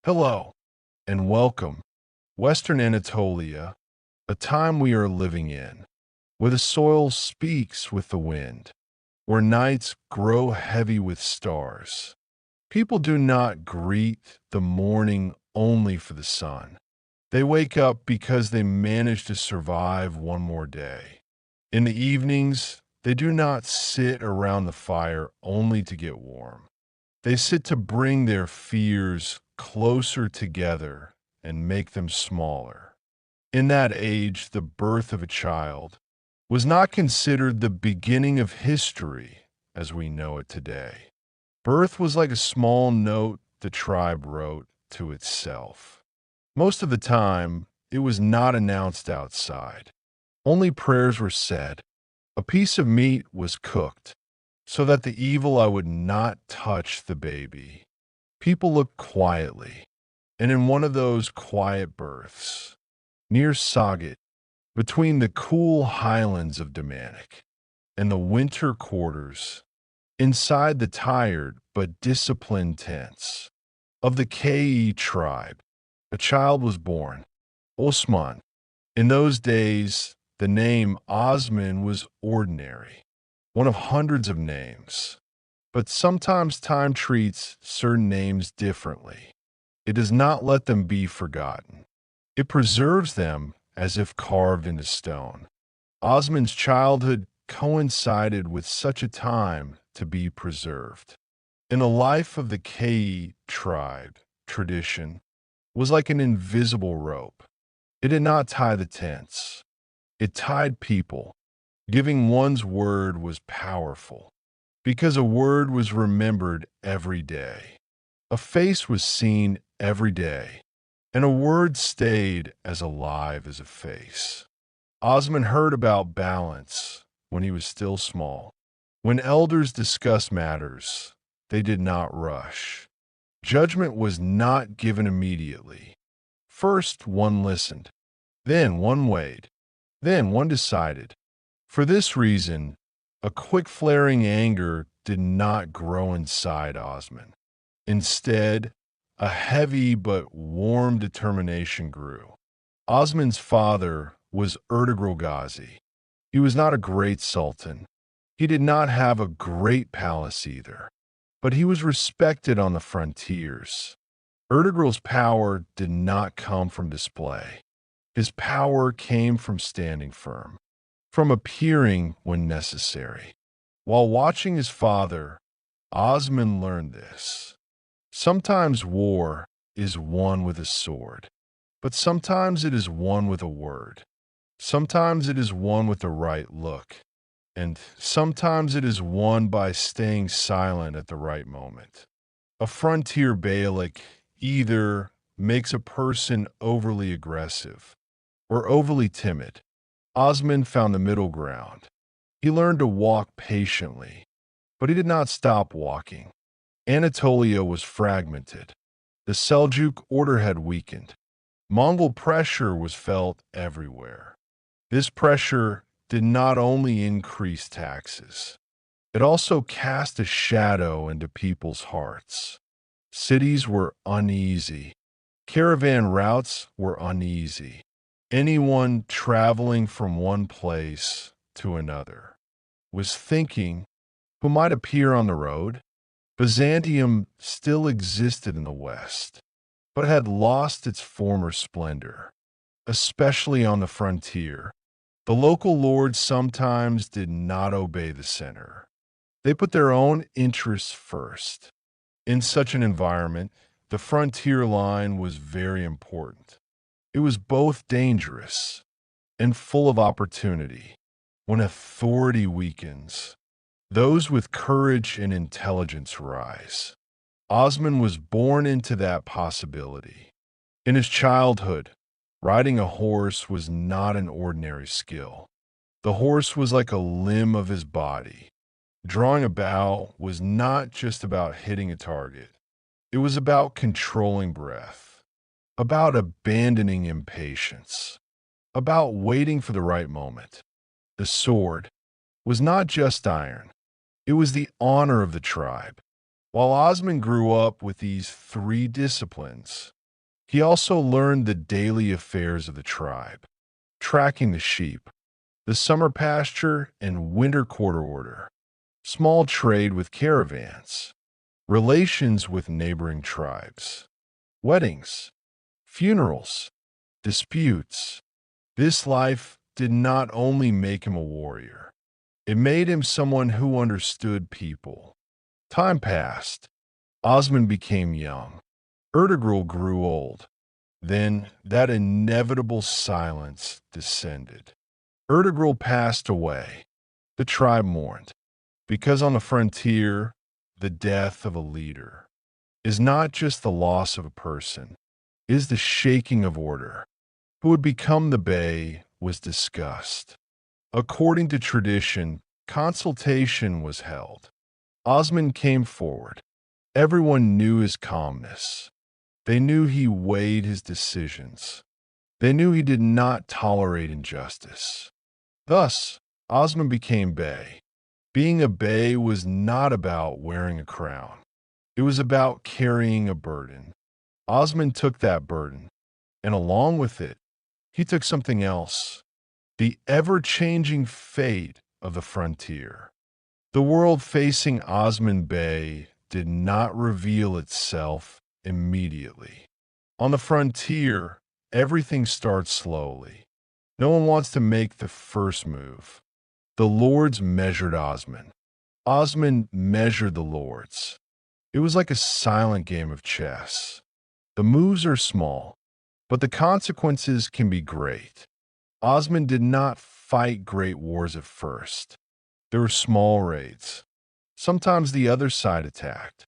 Hello and welcome, Western Anatolia, a time we are living in, where the soil speaks with the wind, where nights grow heavy with stars. People do not greet the morning only for the sun. They wake up because they managed to survive one more day. In the evenings, they do not sit around the fire only to get warm. They sit to bring their fears closer together and make them smaller. In that age, the birth of a child was not considered the beginning of history as we know it today. Birth was like a small note the tribe wrote to itself. Most of the time, it was not announced outside. Only prayers were said. A piece of meat was cooked so that the evil eye would not touch the baby. People looked quietly, and in one of those quiet births, near Sagat, between the cool highlands of Damanik and the winter quarters, inside the tired but disciplined tents of the Ke tribe, a child was born, Osman. In those days, the name Osman was ordinary, one of hundreds of names. But sometimes time treats certain names differently. It does not let them be forgotten. It preserves them as if carved into stone. Osman's childhood coincided with such a time to be preserved. In the life of the Ke tribe, tradition was like an invisible rope. It did not tie the tents. It tied people. Giving one's word was powerful because a word was remembered every day. A face was seen every day, and a word stayed as alive as a face. Osman heard about balance when he was still small. When elders discussed matters, they did not rush. Judgment was not given immediately. First, one listened. Then one weighed. Then one decided. For this reason, a quick flaring anger did not grow inside Osman. Instead, a heavy but warm determination grew. Osman's father was Gazi. He was not a great sultan. He did not have a great palace either, but he was respected on the frontiers. Ertugrul's power did not come from display. His power came from standing firm, from appearing when necessary. While watching his father, Osman learned this. Sometimes war is won with a sword, but sometimes it is won with a word. Sometimes it is won with the right look, and sometimes it is won by staying silent at the right moment. A frontier Beylik either makes a person overly aggressive or overly timid. Osman found the middle ground. He learned to walk patiently, but he did not stop walking. Anatolia was fragmented. The Seljuk order had weakened. Mongol pressure was felt everywhere. This pressure did not only increase taxes, it also cast a shadow into people's hearts. Cities were uneasy. Caravan routes were uneasy. Anyone traveling from one place to another was thinking, who might appear on the road? Byzantium still existed in the West, but had lost its former splendor, especially on the frontier. The local lords sometimes did not obey the center. They put their own interests first. In such an environment, the frontier line was very important. It was both dangerous and full of opportunity. When authority weakens, those with courage and intelligence rise. Osman was born into that possibility. In his childhood, riding a horse was not an ordinary skill. The horse was like a limb of his body. Drawing a bow was not just about hitting a target. It was about controlling breath, about abandoning impatience, about waiting for the right moment. The sword was not just iron. It was the honor of the tribe. While Osman grew up with these three disciplines, He also learned the daily affairs of the tribe, tracking the sheep, the summer pasture and winter quarter order, small trade with caravans, relations with neighboring tribes, weddings, funerals, disputes. This life did not only make him a warrior, it made him someone who understood people. Time passed. Osman became young. Ertugrul grew old. Then that inevitable silence descended. Ertugrul passed away. The tribe mourned, because on the frontier, the death of a leader is not just the loss of a person, it is the shaking of order. Who would become the Bey was discussed. According to tradition, consultation was held. Osman came forward. Everyone knew his calmness. They knew he weighed his decisions. They knew he did not tolerate injustice. Thus, Osman became Bey. Being a Bey was not about wearing a crown. It was about carrying a burden. Osman took that burden, and along with it, he took something else, the ever-changing fate of the frontier. The world facing Osman Bey did not reveal itself immediately. On the frontier, everything starts slowly. No one wants to make the first move. The lords measured Osman. Osman measured the lords. It was like a silent game of chess. The moves are small, but the consequences can be great. Osman did not fight great wars at first. There were small raids. Sometimes the other side attacked.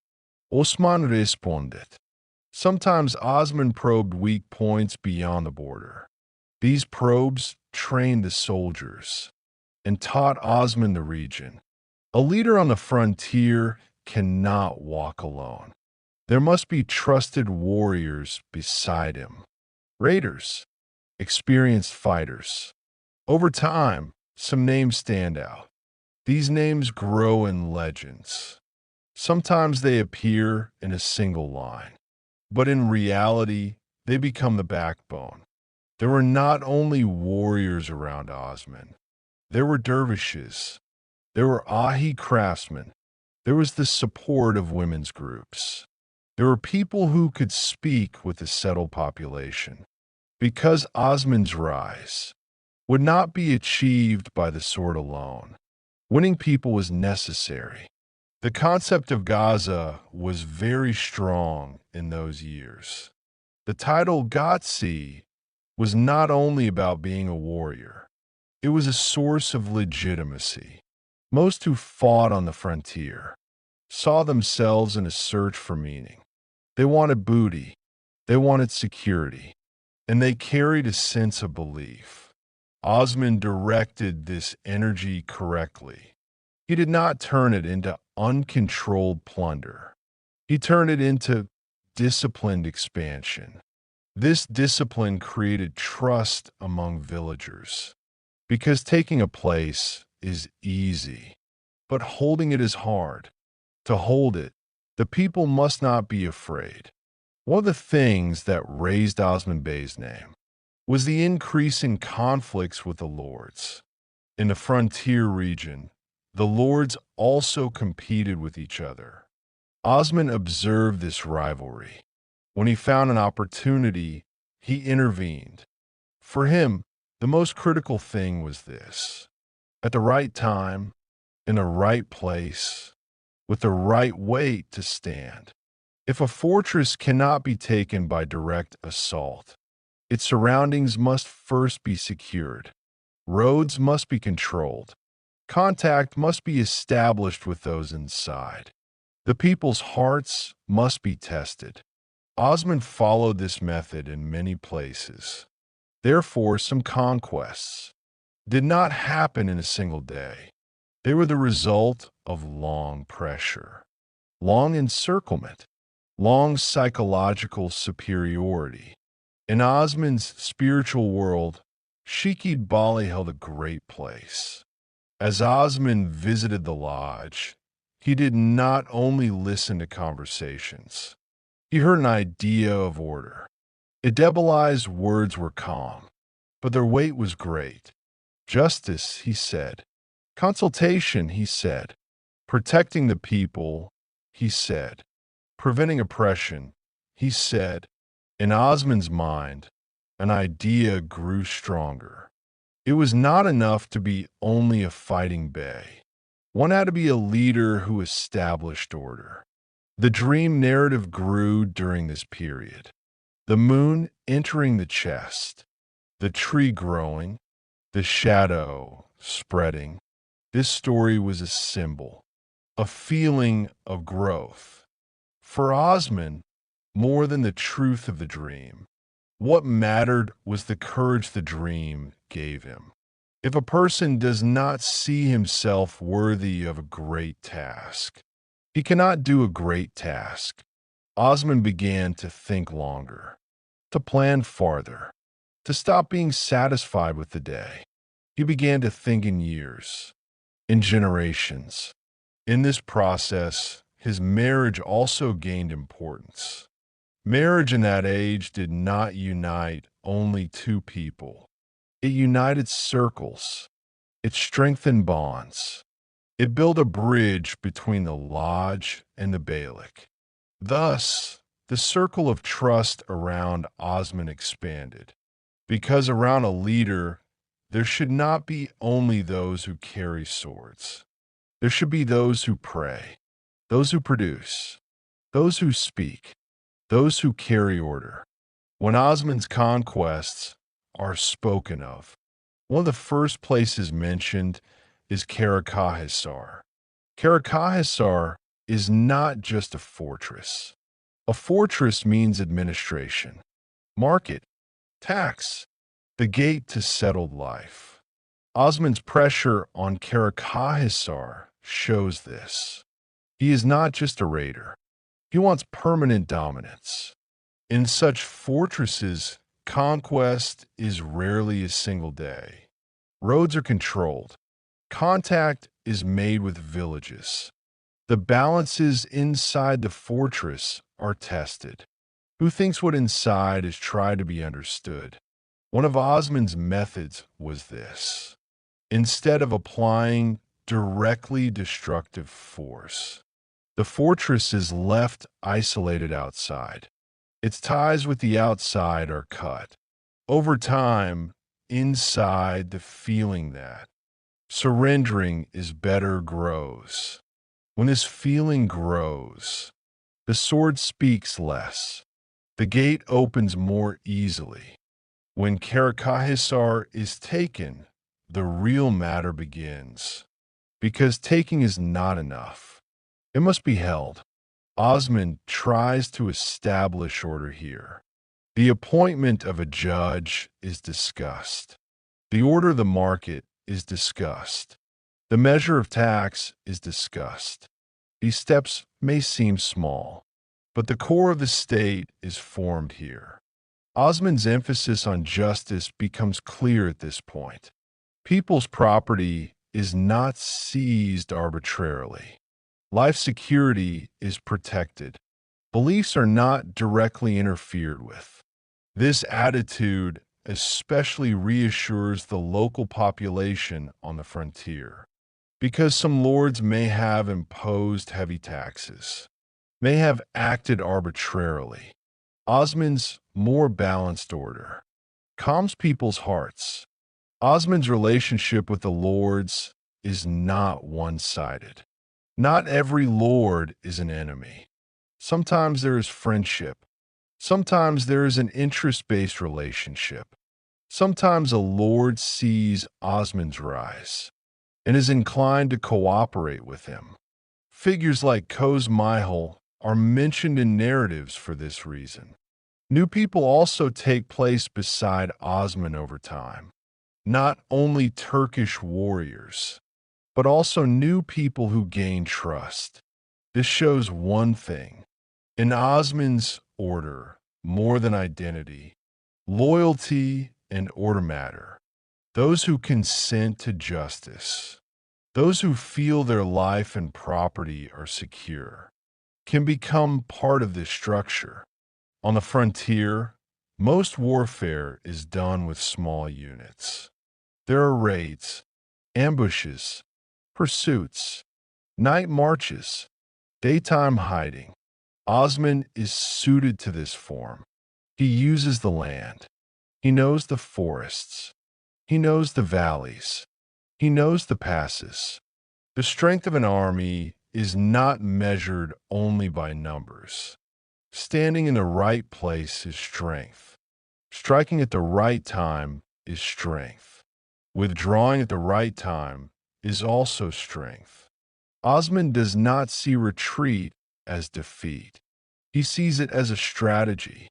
Osman responded. Sometimes Osman probed weak points beyond the border. These probes trained the soldiers and taught Osman the region. A leader on the frontier cannot walk alone. There must be trusted warriors beside him. Raiders, experienced fighters. Over time, some names stand out. These names grow in legends. Sometimes they appear in a single line, but in reality, they become the backbone. There were not only warriors around Osman. There were dervishes. There were Ahi craftsmen. There was the support of women's groups. There were people who could speak with the settled population. Because Osman's rise would not be achieved by the sword alone. Winning people was necessary. The concept of Gaza was very strong in those years. The title Gazi was not only about being a warrior. It was a source of legitimacy. Most who fought on the frontier saw themselves in a search for meaning. They wanted booty. They wanted security. And they carried a sense of belief. Osman directed this energy correctly. He did not turn it into uncontrolled plunder. He turned it into disciplined expansion. This discipline created trust among villagers. Because taking a place is easy, but holding it is hard. To hold it, the people must not be afraid. One of the things that raised Osman Bey's name was the increase in conflicts with the lords. In the frontier region, the lords also competed with each other. Osman observed this rivalry. When he found an opportunity, he intervened. For him, the most critical thing was this: at the right time, in the right place, with the right weight to stand. If a fortress cannot be taken by direct assault, its surroundings must first be secured. Roads must be controlled. Contact must be established with those inside. The people's hearts must be tested. Osman followed this method in many places. Therefore, some conquests did not happen in a single day. They were the result of long pressure, long encirclement, long psychological superiority. In Osman's spiritual world, Shikid Bali held a great place. As Osman visited the lodge, he did not only listen to conversations. He heard an idea of order. Idebali's words were calm, but their weight was great. Justice, he said. Consultation, he said. Protecting the people, he said. Preventing oppression, he said. In Osman's mind, an idea grew stronger. It was not enough to be only a fighting bey. One had to be a leader who established order. The dream narrative grew during this period. The moon entering the chest, the tree growing, the shadow spreading. This story was a symbol, a feeling of growth. For Osman, more than the truth of the dream, what mattered was the courage the dream gave him. If a person does not see himself worthy of a great task, he cannot do a great task. Osman began to think longer, to plan farther, to stop being satisfied with the day. He began to think in years, in generations. In this process, his marriage also gained importance. Marriage in that age did not unite only two people. It united circles. It strengthened bonds. It built a bridge between the lodge and the beylik. Thus, the circle of trust around Osman expanded. Because around a leader, there should not be only those who carry swords. There should be those who pray, those who produce, those who speak, those who carry order. When Osman's conquests are spoken of, one of the first places mentioned is Karakahhisar. Karakahhisar is not just a fortress. A fortress means administration, market, tax, the gate to settled life. Osman's pressure on Karakahhisar shows this. He is not just a raider. He wants permanent dominance. In such fortresses, conquest is rarely a single day. Roads are controlled. Contact is made with villages. The balances inside the fortress are tested. Who thinks what inside is tried to be understood? One of Osman's methods was this. Instead of applying directly destructive force, the fortress is left isolated outside. Its ties with the outside are cut. Over time, inside the feeling that surrendering is better grows. When this feeling grows, the sword speaks less. The gate opens more easily. When Karakahhisar is taken, the real matter begins. Because taking is not enough. It must be held. Osman tries to establish order here. The appointment of a judge is discussed. The order of the market is discussed. The measure of tax is discussed. These steps may seem small, but the core of the state is formed here. Osman's emphasis on justice becomes clear at this point. People's property is not seized arbitrarily. Life security is protected. Beliefs are not directly interfered with. This attitude especially reassures the local population on the frontier, because some lords may have imposed heavy taxes, may have acted arbitrarily. Osman's more balanced order calms people's hearts. Osman's relationship with the lords is not one-sided. Not every lord is an enemy. Sometimes there is friendship. Sometimes there is an interest-based relationship. Sometimes a lord sees Osman's rise and is inclined to cooperate with him. Figures like Koz Mihal are mentioned in narratives for this reason. New people also take place beside Osman over time. Not only Turkish warriors, but also new people who gain trust. This shows one thing. In Osman's order, more than identity, loyalty and order matter. Those who consent to justice, those who feel their life and property are secure, can become part of this structure. On the frontier, Most warfare is done with small units. There are raids, ambushes, pursuits, night marches, daytime hiding. Osman is suited to this form. He uses the land. He knows the forests. He knows the valleys. He knows the passes. The strength of an army is not measured only by numbers. Standing in the right place is strength. Striking at the right time is strength. Withdrawing at the right time is also strength. Osman does not see retreat as defeat. He sees it as a strategy.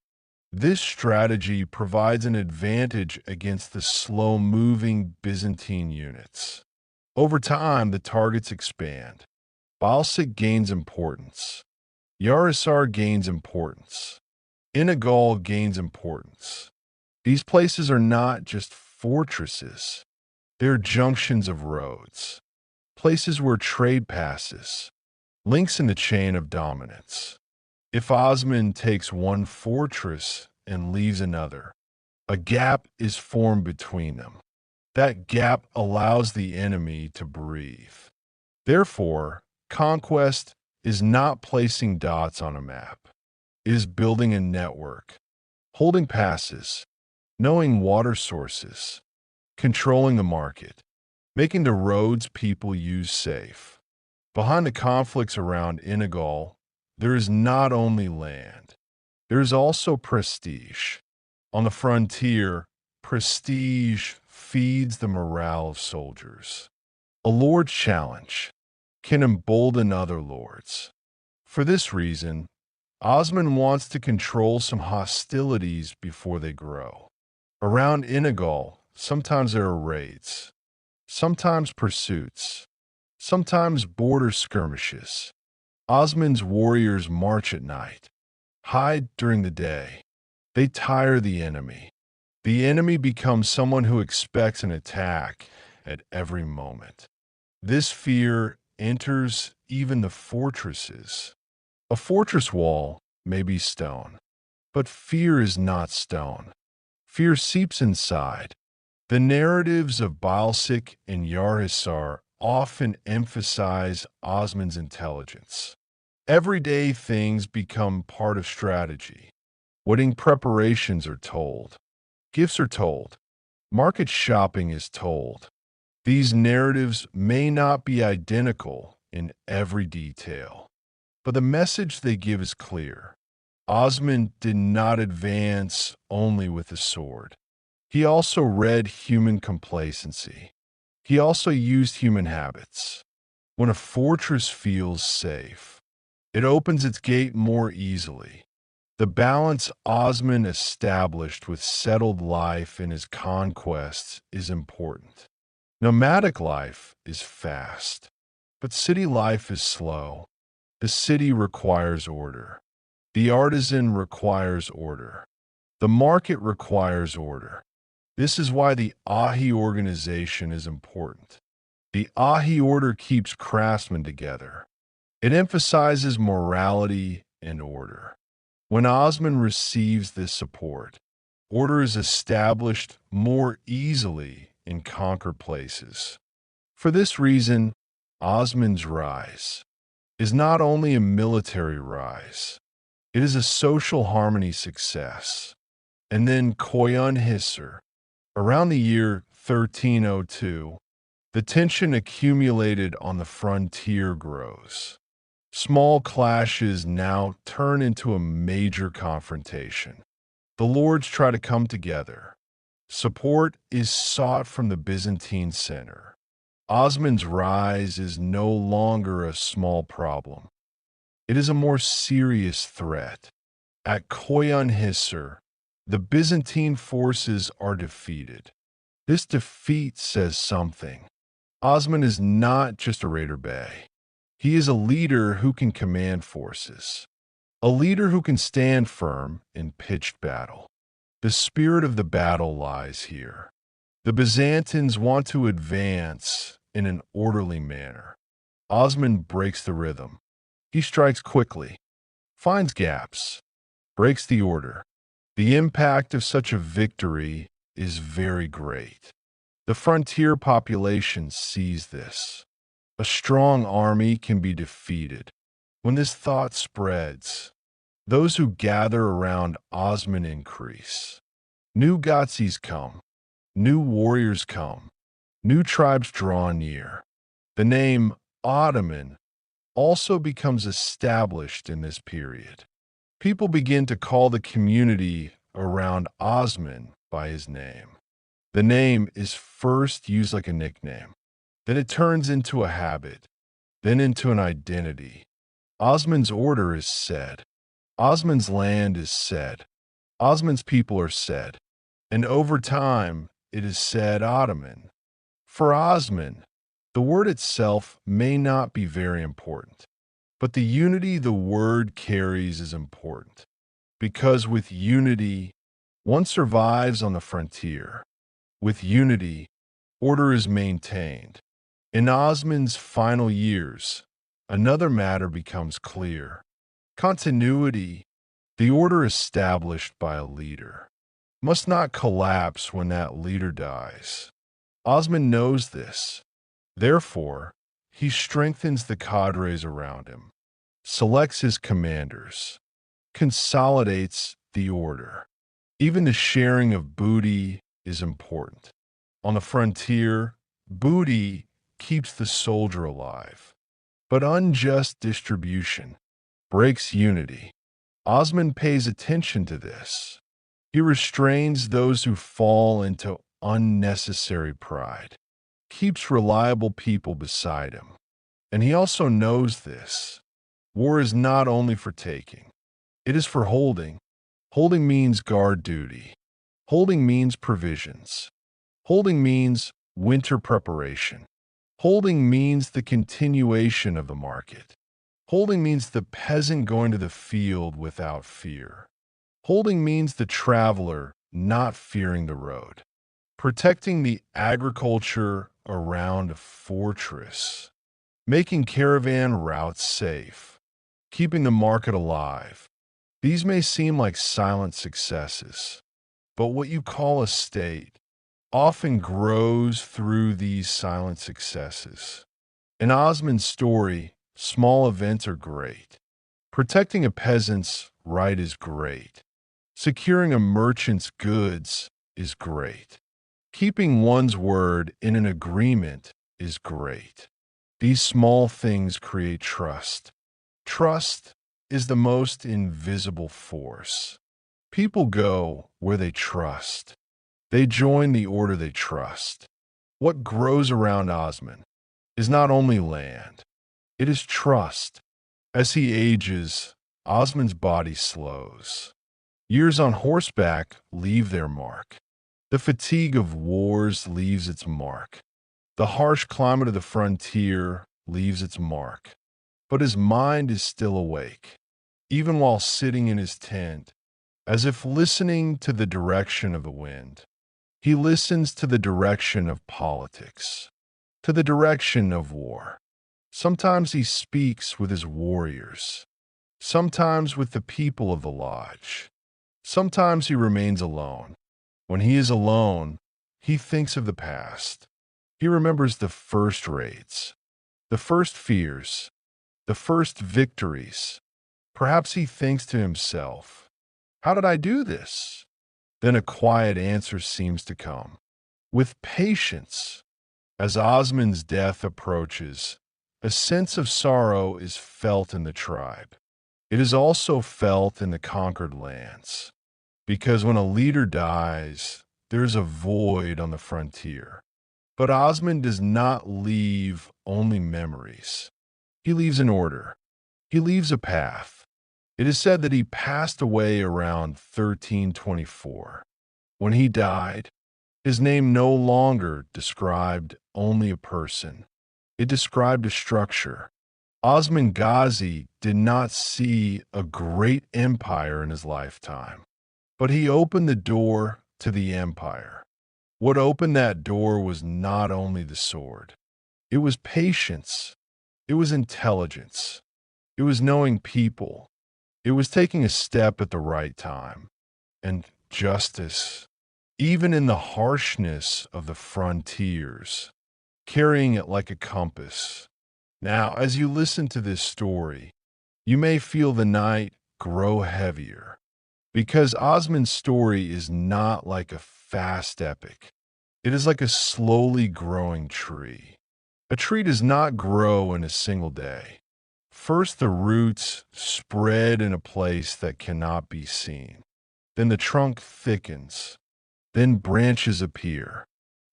This strategy provides an advantage against the slow-moving Byzantine units. Over time, the targets expand. Balsik gains importance. Yarishar gains importance. Inagal gains importance. These places are not just fortresses. They're junctions of roads, places where trade passes, links in the chain of dominance. If Osman takes one fortress and leaves another, a gap is formed between them. That gap allows the enemy to breathe. Therefore, conquest is not placing dots on a map. It is building a network, holding passes, knowing water sources, controlling the market, making the roads people use safe. Behind the conflicts around Inagal, there is not only land, there is also prestige. On the frontier, prestige feeds the morale of soldiers. A lord's challenge can embolden other lords. For this reason, Osman wants to control some hostilities before they grow. Around Inagal, sometimes there are raids, sometimes pursuits, sometimes border skirmishes. Osman's warriors march at night, hide during the day. They tire the enemy. The enemy becomes someone who expects an attack at every moment. This fear enters even the fortresses. A fortress wall may be stone, but fear is not stone. Fear seeps inside. The narratives of Balsik and Yarhisar often emphasize Osman's intelligence. Everyday things become part of strategy. Wedding preparations are told. Gifts are told. Market shopping is told. These narratives may not be identical in every detail, but the message they give is clear. Osman did not advance only with a sword. He also read human complacency. He also used human habits. When a fortress feels safe, it opens its gate more easily. The balance Osman established with settled life in his conquests is important. Nomadic life is fast, but city life is slow. The city requires order. The artisan requires order. The market requires order. This is why the Ahi organization is important. The Ahi order keeps craftsmen together. It emphasizes morality and order. When Osman receives this support, order is established more easily in conquered places. For this reason, Osman's rise is not only a military rise, it is a social harmony success. And then Koyun Hisar, around the year 1302, the tension accumulated on the frontier grows. Small clashes now turn into a major confrontation. The lords try to come together. Support is sought from the Byzantine center. Osman's rise is no longer a small problem. It is a more serious threat. At Koyun Hisar, the Byzantine forces are defeated. This defeat says something. Osman is not just a raider bey. He is a leader who can command forces, a leader who can stand firm in pitched battle. The spirit of the battle lies here. The Byzantines want to advance in an orderly manner. Osman breaks the rhythm. He strikes quickly, finds gaps, breaks the order. The impact of such a victory is very great. The frontier population sees this. A strong army can be defeated. When this thought spreads, those who gather around Osman increase. New Gotsis come, new warriors come, new tribes draw near. The name Ottoman also becomes established in this period. People begin to call the community around Osman by his name. The name is first used like a nickname. Then it turns into a habit, then into an identity. Osman's order is said. Osman's land is said. Osman's people are said. And over time, it is said Ottoman. For Osman, the word itself may not be very important, but the unity the word carries is important, because with unity, one survives on the frontier. With unity, order is maintained. In Osman's final years, another matter becomes clear. Continuity, the order established by a leader, must not collapse when that leader dies. Osman knows this. Therefore, he strengthens the cadres around him, selects his commanders, consolidates the order. Even the sharing of booty is important. On the frontier, booty keeps the soldier alive, but unjust distribution breaks unity. Osman pays attention to this. He restrains those who fall into unnecessary pride, keeps reliable people beside him. And he also knows this. War is not only for taking, it is for holding. Holding means guard duty. Holding means provisions. Holding means winter preparation. Holding means the continuation of the market. Holding means the peasant going to the field without fear. Holding means the traveler not fearing the road. Protecting the agriculture around a fortress. Making caravan routes safe. Keeping the market alive. These may seem like silent successes, but what you call a state often grows through these silent successes. In Osman's story, small events are great. Protecting a peasant's right is great. Securing a merchant's goods is great. Keeping one's word in an agreement is great. These small things create trust. Trust is the most invisible force. People go where they trust. They join the order they trust. What grows around Osman is not only land, it is trust. As he ages, Osman's body slows. Years on horseback leave their mark. The fatigue of wars leaves its mark. The harsh climate of the frontier leaves its mark. But his mind is still awake, even while sitting in his tent, as if listening to the direction of the wind. He listens to the direction of politics, to the direction of war. Sometimes he speaks with his warriors, sometimes with the people of the lodge. Sometimes he remains alone. When he is alone, he thinks of the past. He remembers the first raids, the first fears, the first victories. Perhaps he thinks to himself, "How did I do this?" Then a quiet answer seems to come. With patience, as Osman's death approaches, a sense of sorrow is felt in the tribe. It is also felt in the conquered lands, because when a leader dies, there is a void on the frontier. But Osman does not leave only memories. He leaves an order. He leaves a path. It is said that he passed away around 1324. When he died, his name no longer described only a person. It described a structure. Osman Gazi did not see a great empire in his lifetime, but he opened the door to the empire. What opened that door was not only the sword. It was patience. It was intelligence. It was knowing people. It was taking a step at the right time. and justice, even in the harshness of the frontiers, carrying it like a compass. Now, as you listen to this story, you may feel the night grow heavier, because Osman's story is not like a fast epic. It is like a slowly growing tree. A tree does not grow in a single day. First, the roots spread in a place that cannot be seen. Then the trunk thickens. Then branches appear.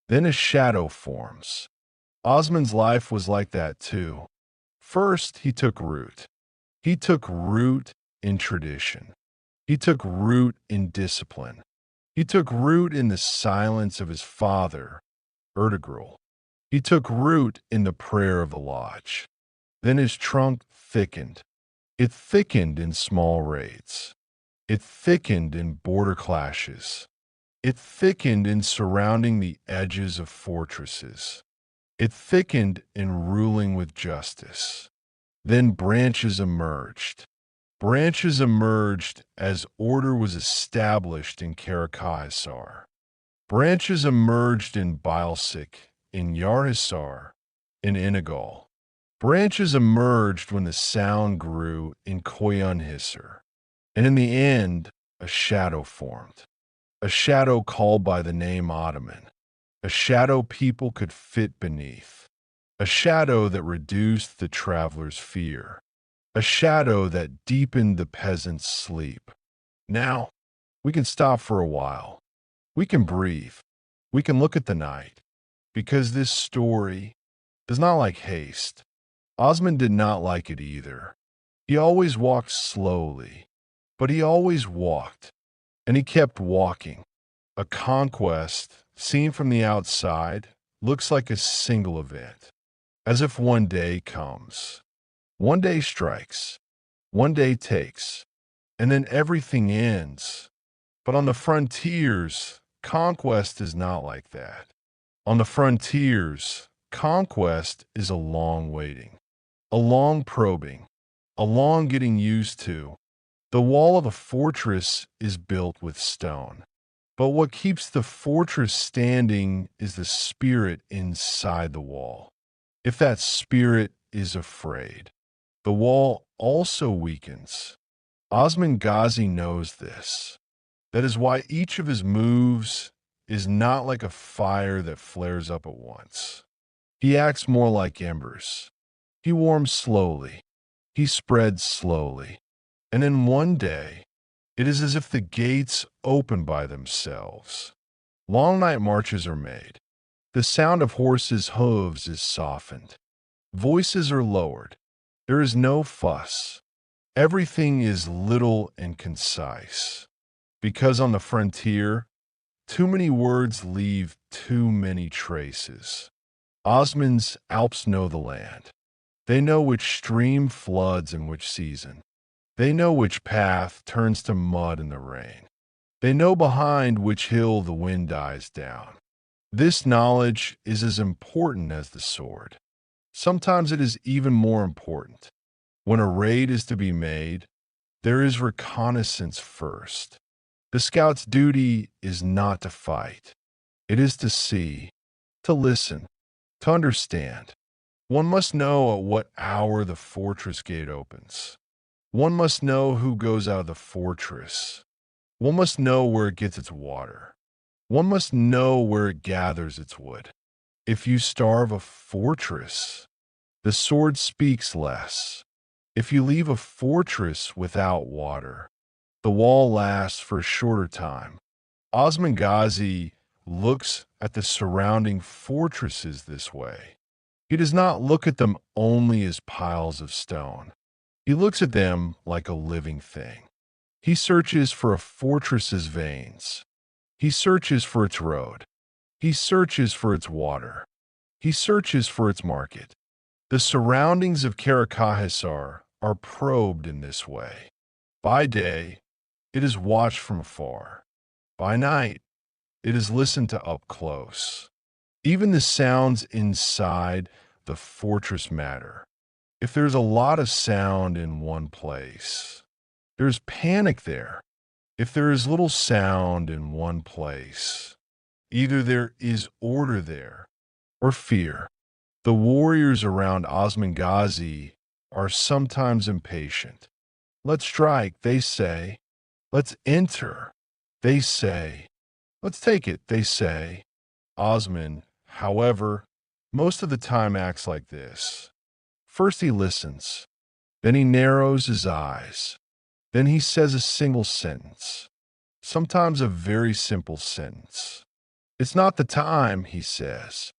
Then a shadow forms. Osman's life was like that too. First, he took root. He took root in tradition. He took root in discipline. He took root in the silence of his father, Ertugrul. He took root in the prayer of the lodge. Then his trunk thickened. It thickened in small raids. It thickened in border clashes. It thickened in surrounding the edges of fortresses. It thickened in ruling with justice. Then branches emerged. Branches emerged as order was established in Karakahissar. Branches emerged in Bilsik, in Yarhisar, in Inagal. Branches emerged when the sound grew in Koyunhisar. And in the end, a shadow formed. A shadow called by the name Ottoman. A shadow people could fit beneath. A shadow that reduced the traveler's fear. A shadow that deepened the peasant's sleep. Now, we can stop for a while. We can breathe. We can look at the night. Because this story is not like haste. Osman did not like it either. He always walked slowly, but he always walked, and he kept walking. A conquest, seen from the outside, looks like a single event, as if one day comes, one day strikes, one day takes, and then everything ends. But on the frontiers, conquest is not like that. On the frontiers, conquest is a long waiting, a long probing, a long getting used to. The wall of a fortress is built with stone. But what keeps the fortress standing is the spirit inside the wall. If that spirit is afraid, the wall also weakens. Osman Gazi knows this. That is why each of his moves is not like a fire that flares up at once. He acts more like embers. He warms slowly. He spreads slowly. And in one day, it is as if the gates open by themselves. Long night marches are made. The sound of horses' hooves is softened. Voices are lowered. There is no fuss. Everything is little and concise. Because on the frontier, too many words leave too many traces. Osman's Alps know the land. They know which stream floods in which season. They know which path turns to mud in the rain. They know behind which hill the wind dies down. This knowledge is as important as the sword. Sometimes it is even more important. When a raid is to be made, there is reconnaissance first. The scout's duty is not to fight. It is to see, to listen, to understand. One must know at what hour the fortress gate opens. One must know who goes out of the fortress. One must know where it gets its water. One must know where it gathers its wood. If you starve a fortress, the sword speaks less. If you leave a fortress without water, the wall lasts for a shorter time. Osman Gazi looks at the surrounding fortresses this way. He does not look at them only as piles of stone. He looks at them like a living thing. He searches for a fortress's veins. He searches for its road. He searches for its water. He searches for its market. The surroundings of Karakahissar are probed in this way. By day, it is watched from afar. By night, it is listened to up close. Even the sounds inside the fortress matter. If there's a lot of sound in one place, there's panic there. If there is little sound in one place, either there is order there or fear. The warriors around Osman Gazi are sometimes impatient. Let's strike, they say. Let's enter, they say. Let's take it, they say. Osman, however, most of the time acts like this. First he listens, then he narrows his eyes, then he says a single sentence, sometimes a very simple sentence. It's not the time, he says.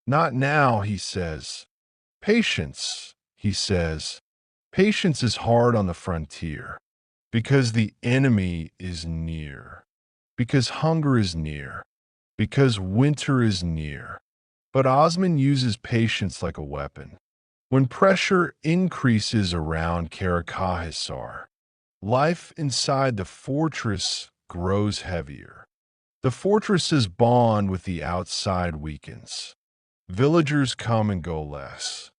Not now, he says. Patience, he says. Patience is hard on the frontier because the enemy is near, because hunger is near, because winter is near. But Osman uses patience like a weapon. When pressure increases around Karakahissar, life inside the fortress grows heavier. The fortress's bond with the outside weakens. Villagers come and go less.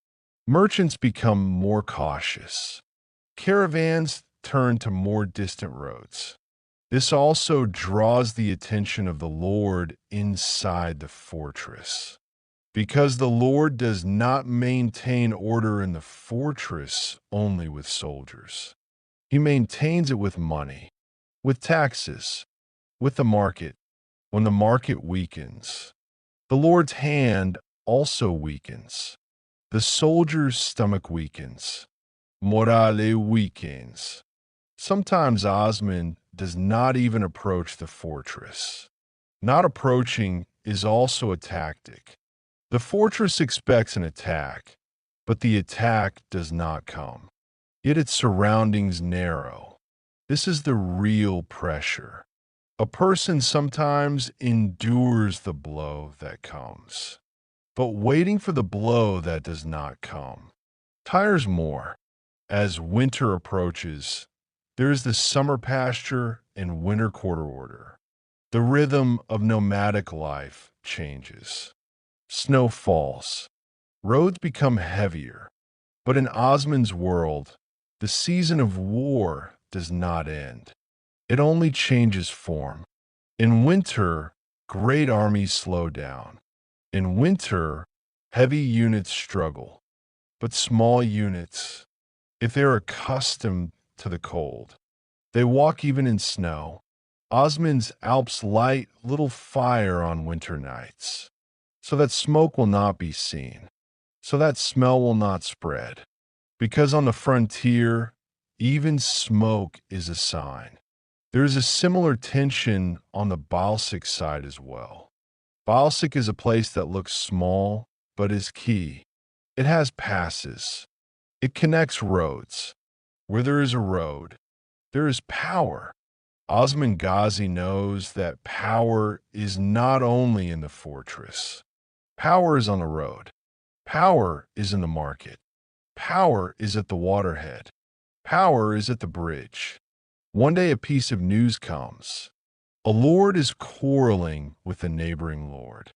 Merchants become more cautious. Caravans turn to more distant roads. This also draws the attention of the Lord inside the fortress. Because the Lord does not maintain order in the fortress only with soldiers. He maintains it with money, with taxes, with the market. When the market weakens, the Lord's hand also weakens. The soldier's stomach weakens. Morale weakens. Sometimes Osman does not even approach the fortress. Not approaching is also a tactic. The fortress expects an attack, but the attack does not come. Yet its surroundings narrow. This is the real pressure. A person sometimes endures the blow that comes, but waiting for the blow that does not come tires more. As winter approaches, there is the summer pasture and winter quarter order. The rhythm of nomadic life changes. Snow falls. Roads become heavier. But in Osman's world, the season of war does not end. It only changes form. In winter, great armies slow down. In winter, heavy units struggle. But small units, if they're accustomed to the cold, they walk even in snow. Osman's Alps light little fire on winter nights, so that smoke will not be seen, so that smell will not spread. Because on the frontier, even smoke is a sign. There is a similar tension on the Balsic side as well. Balsic is a place that looks small, but is key. It has passes. It connects roads. Where there is a road, there is power. Osman Gazi knows that power is not only in the fortress. Power is on the road. Power is in the market. Power is at the waterhead. Power is at the bridge. One day a piece of news comes. A lord is quarreling with a neighboring lord.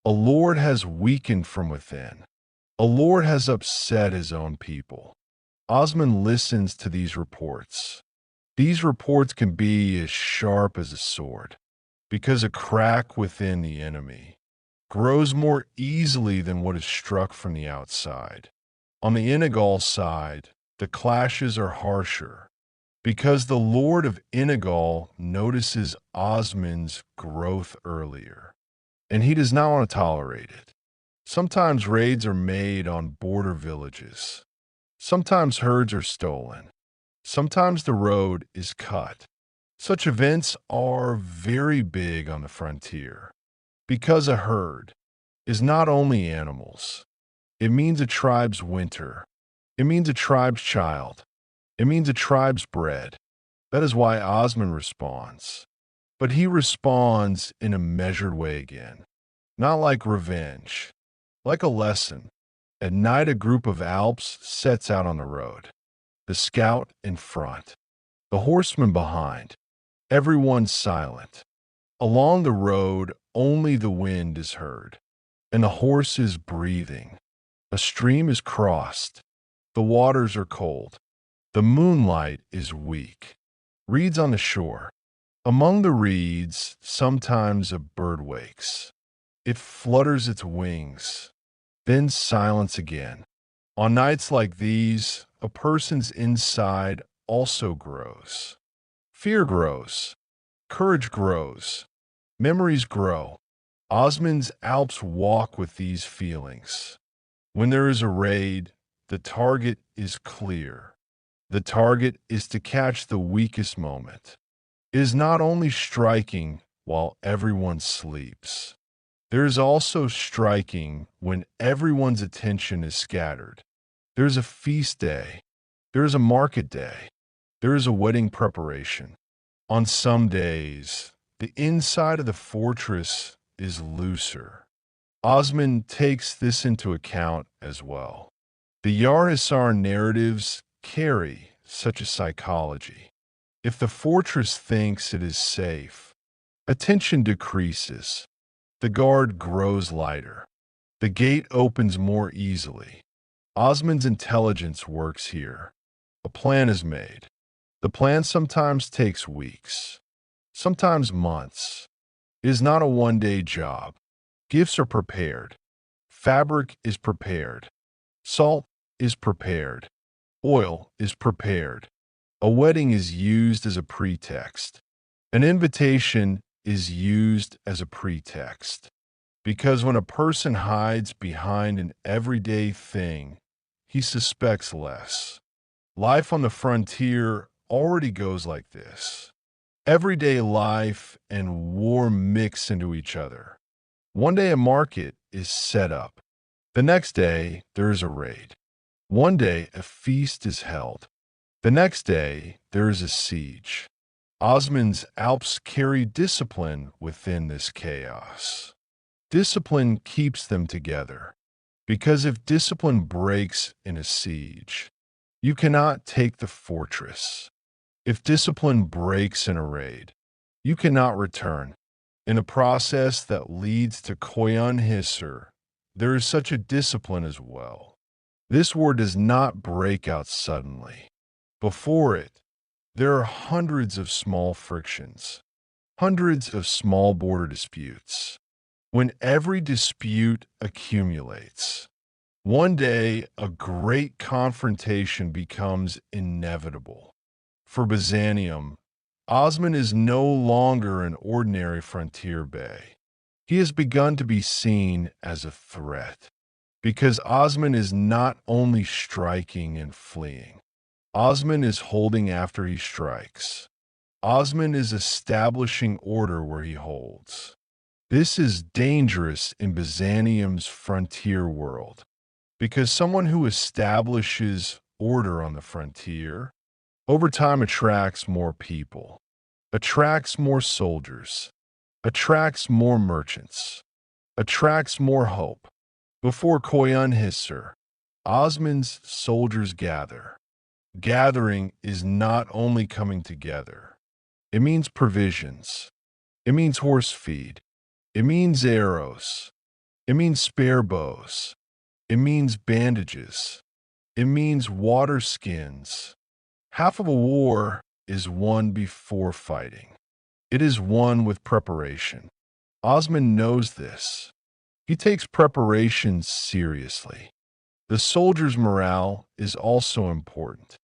A lord has weakened from within. A lord has upset his own people. Osman listens to these reports. These reports can be as sharp as a sword, because a crack within the enemy grows more easily than what is struck from the outside. On the Inegal side, the clashes are harsher, because the Lord of Inegal notices Osman's growth earlier, and he does not want to tolerate it. Sometimes raids are made on border villages. Sometimes herds are stolen. Sometimes the road is cut. Such events are very big on the frontier, because a herd is not only animals. It means a tribe's winter. It means a tribe's child. It means a tribe's bread. That is why Osman responds. But he responds in a measured way again, not like revenge, like a lesson. At night, a group of Alps sets out on the road. The scout in front, the horseman behind, everyone silent. Along the road, only the wind is heard, and the horse is breathing. A stream is crossed. The waters are cold. The moonlight is weak. Reeds on the shore. Among the reeds, sometimes a bird wakes. It flutters its wings, then silence again. On nights like these, a person's inside also grows. Fear grows, courage grows, memories grow. Osman's Alps walk with these feelings. When there is a raid, the target is clear. The target is to catch the weakest moment. It is not only striking while everyone sleeps. There is also striking when everyone's attention is scattered. There is a feast day. There is a market day. There is a wedding preparation. On some days, the inside of the fortress is looser. Osman takes this into account as well. The Yarisar narratives carry such a psychology. If the fortress thinks it is safe, attention decreases. The guard grows lighter. The gate opens more easily. Osman's intelligence works here. A plan is made. The plan sometimes takes weeks, sometimes months. It is not a one-day job. Gifts are prepared. Fabric is prepared. Salt is prepared. Oil is prepared. A wedding is used as a pretext. An invitation is used as a pretext. Because when a person hides behind an everyday thing, he suspects less. Life on the frontier already goes like this. Everyday life and war mix into each other. One day a market is set up. The next day there is a raid. One day a feast is held. The next day there is a siege. Osman's Alps carry discipline within this chaos. Discipline keeps them together. Because if discipline breaks in a siege, you cannot take the fortress. If discipline breaks in a raid, you cannot return. In a process that leads to Koyan Hisar, there is such a discipline as well. This war does not break out suddenly. Before it, there are hundreds of small frictions, hundreds of small border disputes. When every dispute accumulates, one day a great confrontation becomes inevitable. For Byzantium, Osman is no longer an ordinary frontier bey. He has begun to be seen as a threat, because Osman is not only striking and fleeing. Osman is holding after he strikes. Osman is establishing order where he holds. This is dangerous in Byzantium's frontier world, because someone who establishes order on the frontier over time attracts more people, attracts more soldiers, attracts more merchants, attracts more hope. Before Koyan Hisar, Osman's soldiers gather. Gathering is not only coming together. It means provisions. It means horse feed. It means arrows. It means spare bows. It means bandages. It means water skins. Half of a war is won before fighting. It is won with preparation. Osman knows this. He takes preparation seriously. The soldier's morale is also important.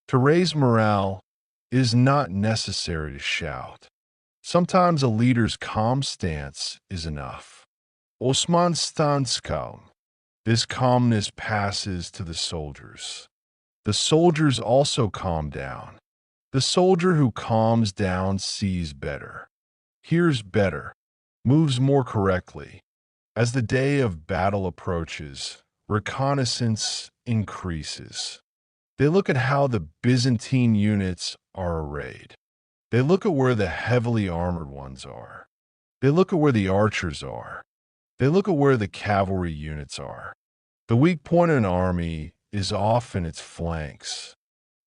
To raise morale, it is not necessary to shout. Sometimes a leader's calm stance is enough. Osman stands calm. This calmness passes to the soldiers. The soldiers also calm down. The soldier who calms down sees better, hears better, moves more correctly. As the day of battle approaches, reconnaissance increases. They look at how the Byzantine units are arrayed. They look at where the heavily armored ones are. They look at where the archers are. They look at where the cavalry units are. The weak point in an army is often its flanks.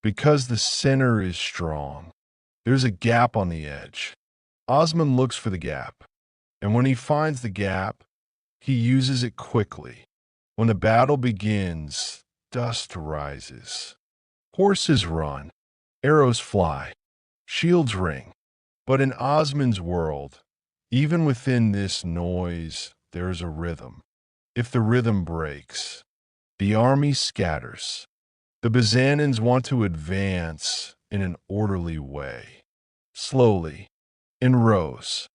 Because the center is strong, there's a gap on the edge. Osman looks for the gap, and when he finds the gap, he uses it quickly. When the battle begins, dust rises. Horses run, arrows fly, shields ring. But in Osman's world, even within this noise, there is a rhythm. If the rhythm breaks, the army scatters. The Byzantines want to advance in an orderly way, slowly, in rows.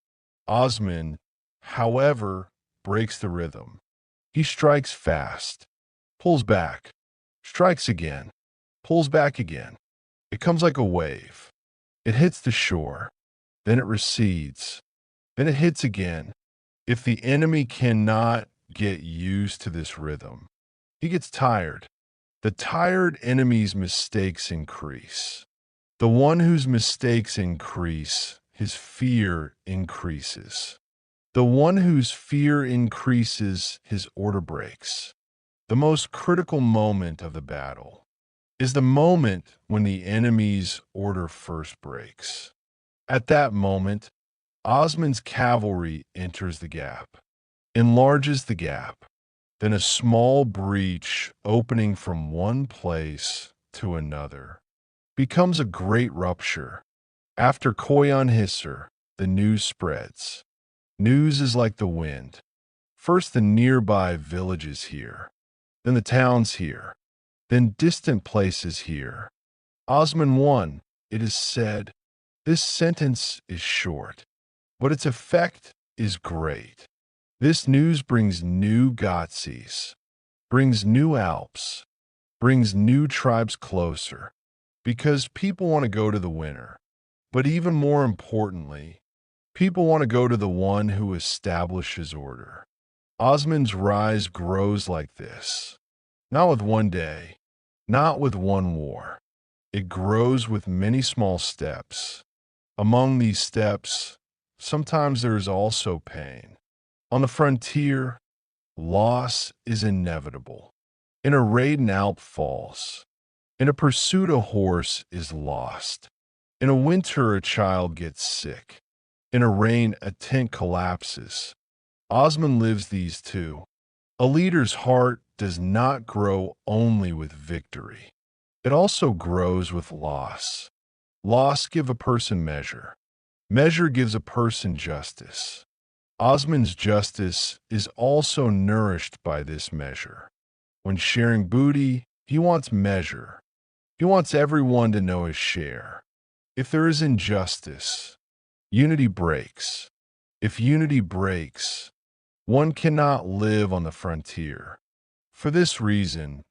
Osman, however, breaks the rhythm. He strikes fast, pulls back, strikes again, pulls back again. It comes like a wave. It hits the shore, then it recedes, then it hits again. If the enemy cannot get used to this rhythm, he gets tired. The tired enemy's mistakes increase. The one whose mistakes increase, his fear increases. The one whose fear increases, his order breaks. The most critical moment of the battle is the moment when the enemy's order first breaks. At that moment, Osman's cavalry enters the gap, enlarges the gap, then a small breach opening from one place to another becomes a great rupture. After Koyan Hisar, the news spreads. News is like the wind. First the nearby villages hear, then the towns hear, then distant places hear. Osman won, it is said. This sentence is short, but its effect is great. This news brings new Gotsis, brings new Alps, brings new tribes closer, because people want to go to the winner. But even more importantly, people want to go to the one who establishes order. Osman's rise grows like this, not with one day, not with one war. It grows with many small steps. Among these steps, sometimes there is also pain. On the frontier, loss is inevitable. In a raid, an Alp falls. In a pursuit, a horse is lost. In a winter, a child gets sick. In a rain, a tent collapses. Osman lives these too. A leader's heart does not grow only with victory. It also grows with loss. Loss gives a person measure. Measure gives a person justice. Osman's justice is also nourished by this measure. When sharing booty, he wants measure. He wants everyone to know his share. If there is injustice, unity breaks. If unity breaks, one cannot live on the frontier. For this reason,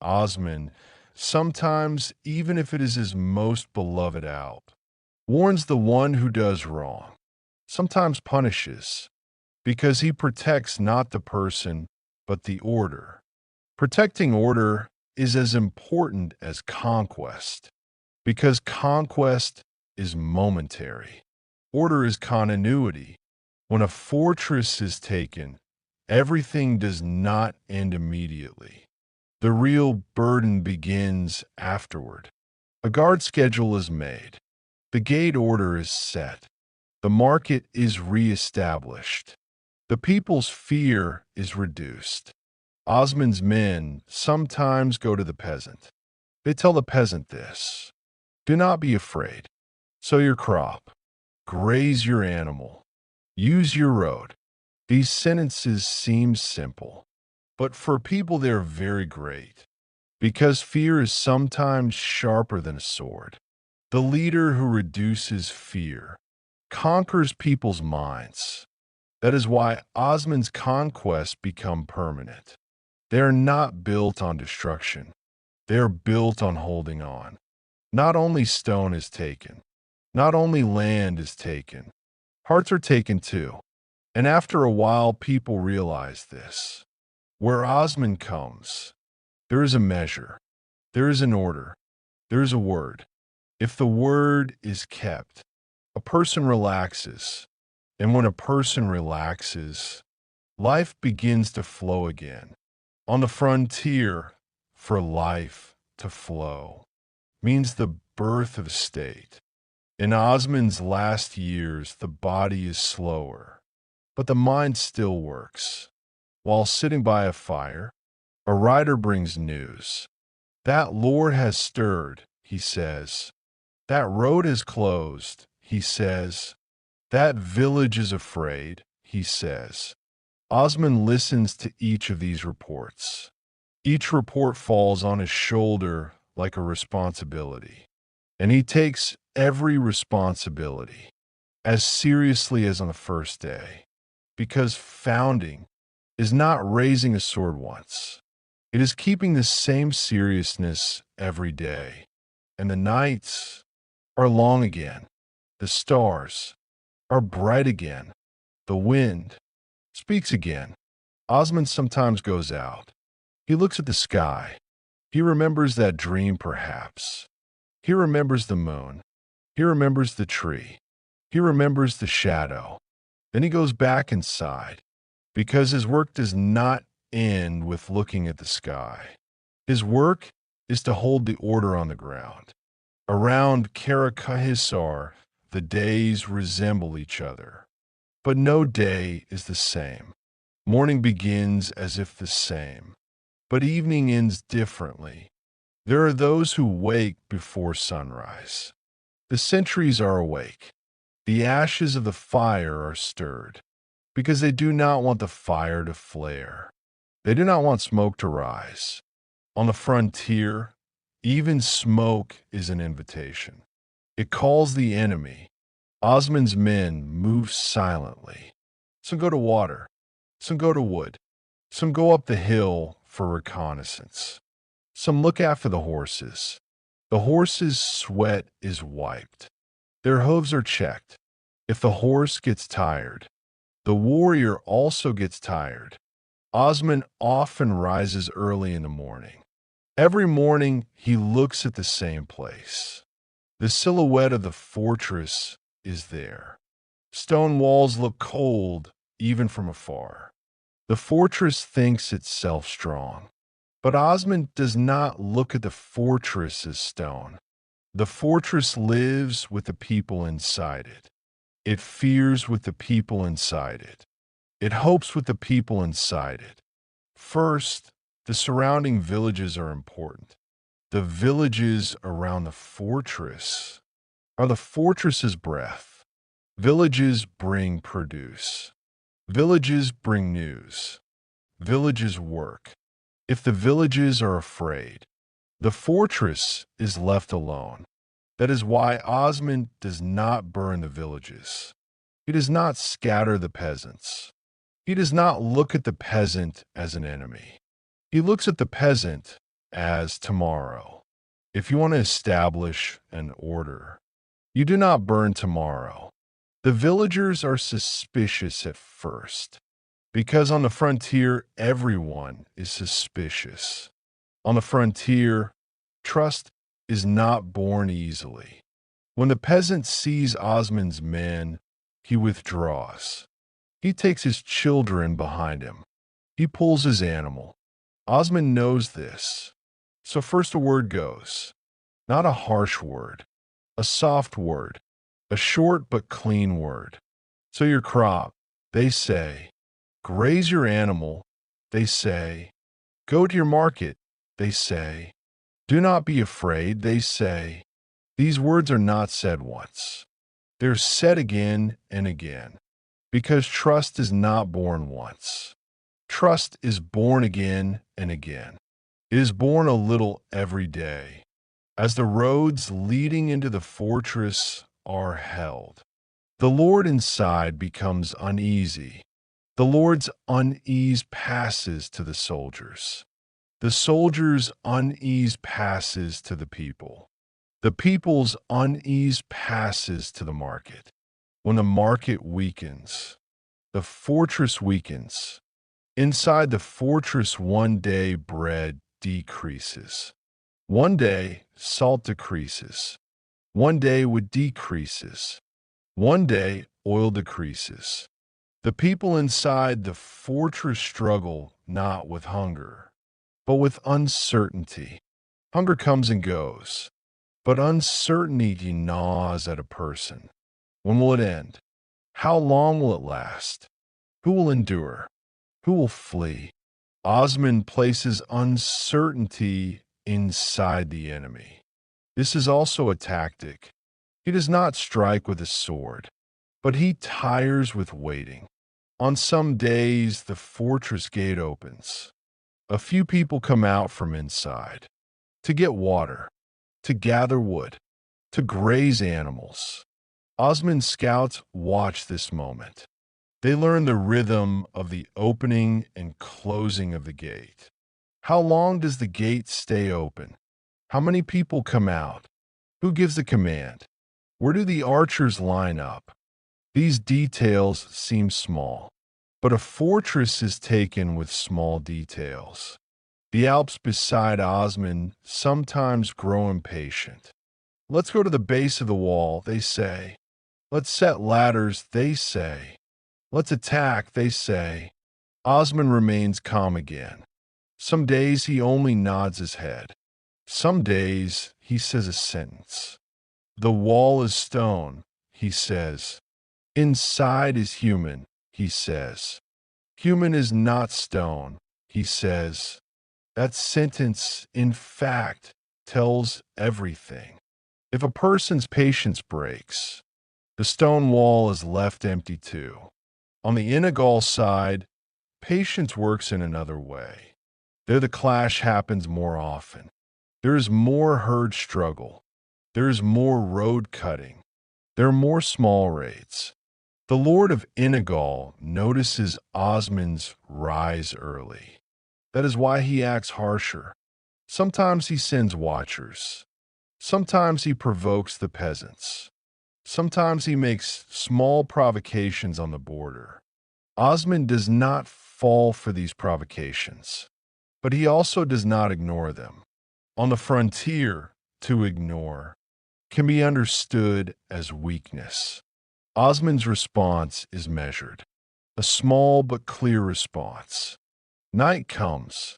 Osman, sometimes even if it is his most beloved Alp, warns the one who does wrong, sometimes punishes, because he protects not the person, but the order. Protecting order is as important as conquest, because conquest is momentary. Order is continuity. When a fortress is taken, everything does not end immediately. The real burden begins afterward. A guard schedule is made. The gate order is set. The market is reestablished. The people's fear is reduced. Osman's men sometimes go to the peasant. They tell the peasant this: do not be afraid. Sow your crop. Graze your animal. Use your road. These sentences seem simple, but for people they're very great, because fear is sometimes sharper than a sword. The leader who reduces fear conquers people's minds. That is why Osman's conquests become permanent. They are not built on destruction. They are built on holding on. Not only stone is taken, not only land is taken, hearts are taken too. And after a while, people realize this. Where Osman comes, there is a measure, there is an order, there is a word. If the word is kept, a person relaxes. And when a person relaxes, life begins to flow again. On the frontier, for life to flow means the birth of a state. In Osman's last years, the body is slower, but the mind still works. While sitting by a fire, a rider brings news. That lord has stirred, he says. That road is closed, he says. That village is afraid, he says. Osman listens to each of these reports. Each report falls on his shoulder like a responsibility, and he takes every responsibility as seriously as on the first day, because founding is not raising a sword once. It is keeping the same seriousness every day, and the nights are long again. The stars are bright again. The wind speaks again. Osman sometimes goes out. He looks at the sky. He remembers that dream, perhaps. He remembers the moon. He remembers the tree. He remembers the shadow. Then he goes back inside, because his work does not end with looking at the sky. His work is to hold the order on the ground. Around Karakhisar, the days resemble each other. But no day is the same. Morning begins as if the same, but evening ends differently. There are those who wake before sunrise. The sentries are awake. The ashes of the fire are stirred, because they do not want the fire to flare. They do not want smoke to rise. On the frontier, even smoke is an invitation. It calls the enemy. Osman's men move silently. Some go to water. Some go to wood. Some go up the hill for reconnaissance. Some look after the horses. The horses' sweat is wiped. Their hooves are checked. If the horse gets tired, the warrior also gets tired. Osman often rises early in the morning. Every morning, he looks at the same place. The silhouette of the fortress is there. Stone walls look cold, even from afar. The fortress thinks itself strong. But Osman does not look at the fortress as stone. The fortress lives with the people inside it. It fears with the people inside it. It hopes with the people inside it. First, the surrounding villages are important. The villages around the fortress are the fortress's breath. Villages bring produce. Villages bring news. Villages work. If the villages are afraid, the fortress is left alone. That is why Osman does not burn the villages. He does not scatter the peasants. He does not look at the peasant as an enemy. He looks at the peasant as tomorrow. If you want to establish an order, you do not burn tomorrow. The villagers are suspicious at first, because on the frontier, everyone is suspicious. On the frontier, trust is not born easily. When the peasant sees Osman's men, he withdraws. He takes his children behind him. He pulls his animal. Osman knows this. So first a word goes. Not a harsh word. A soft word. A short but clean word. So your crop, they say. Graze your animal, they say. Go to your market, they say. Do not be afraid, they say. These words are not said once. They're said again and again, because trust is not born once. Trust is born again and again. It is born a little every day, as the roads leading into the fortress are held. The Lord inside becomes uneasy. The Lord's unease passes to the soldiers. The soldiers' unease passes to the people. The people's unease passes to the market. When the market weakens, the fortress weakens. Inside the fortress, one day bread decreases. One day salt decreases. One day wood decreases. One day oil decreases. The people inside the fortress struggle not with hunger, but with uncertainty. Hunger comes and goes, but uncertainty gnaws at a person. When will it end? How long will it last? Who will endure? Who will flee? Osman places uncertainty inside the enemy. This is also a tactic. He does not strike with his sword, but he tires with waiting. On some days, the fortress gate opens. A few people come out from inside to get water, to gather wood, to graze animals. Osman's scouts watch this moment. They learn the rhythm of the opening and closing of the gate. How long does the gate stay open? How many people come out? Who gives the command? Where do the archers line up? These details seem small, but a fortress is taken with small details. The Alps beside Osman sometimes grow impatient. Let's go to the base of the wall, they say. Let's set ladders, they say. Let's attack, they say. Osman remains calm again. Some days he only nods his head. Some days he says a sentence. The wall is stone, he says. Inside is human, he says. Human is not stone, he says. That sentence, in fact, tells everything. If a person's patience breaks, the stone wall is left empty too. On the Inagal side, patience works in another way. There the clash happens more often. There is more herd struggle. There is more road cutting. There are more small raids. The Lord of Inagal notices Osman's rise early. That is why he acts harsher. Sometimes he sends watchers. Sometimes he provokes the peasants. Sometimes he makes small provocations on the border. Osman does not fall for these provocations, but he also does not ignore them. On the frontier, to ignore can be understood as weakness. Osman's response is measured, a small but clear response. Night comes.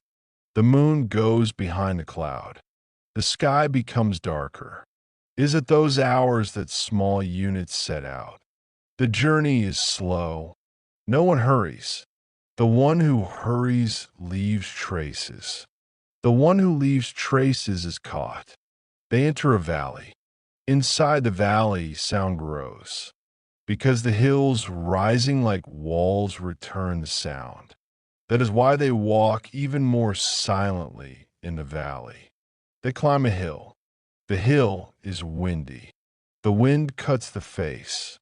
The moon goes behind the cloud. The sky becomes darker. Is it those hours that small units set out? The journey is slow. No one hurries. The one who hurries leaves traces. The one who leaves traces is caught. They enter a valley. Inside the valley, sound grows, because the hills rising like walls return the sound. That is why they walk even more silently in the valley. They climb a hill. The hill is windy. The wind cuts the face,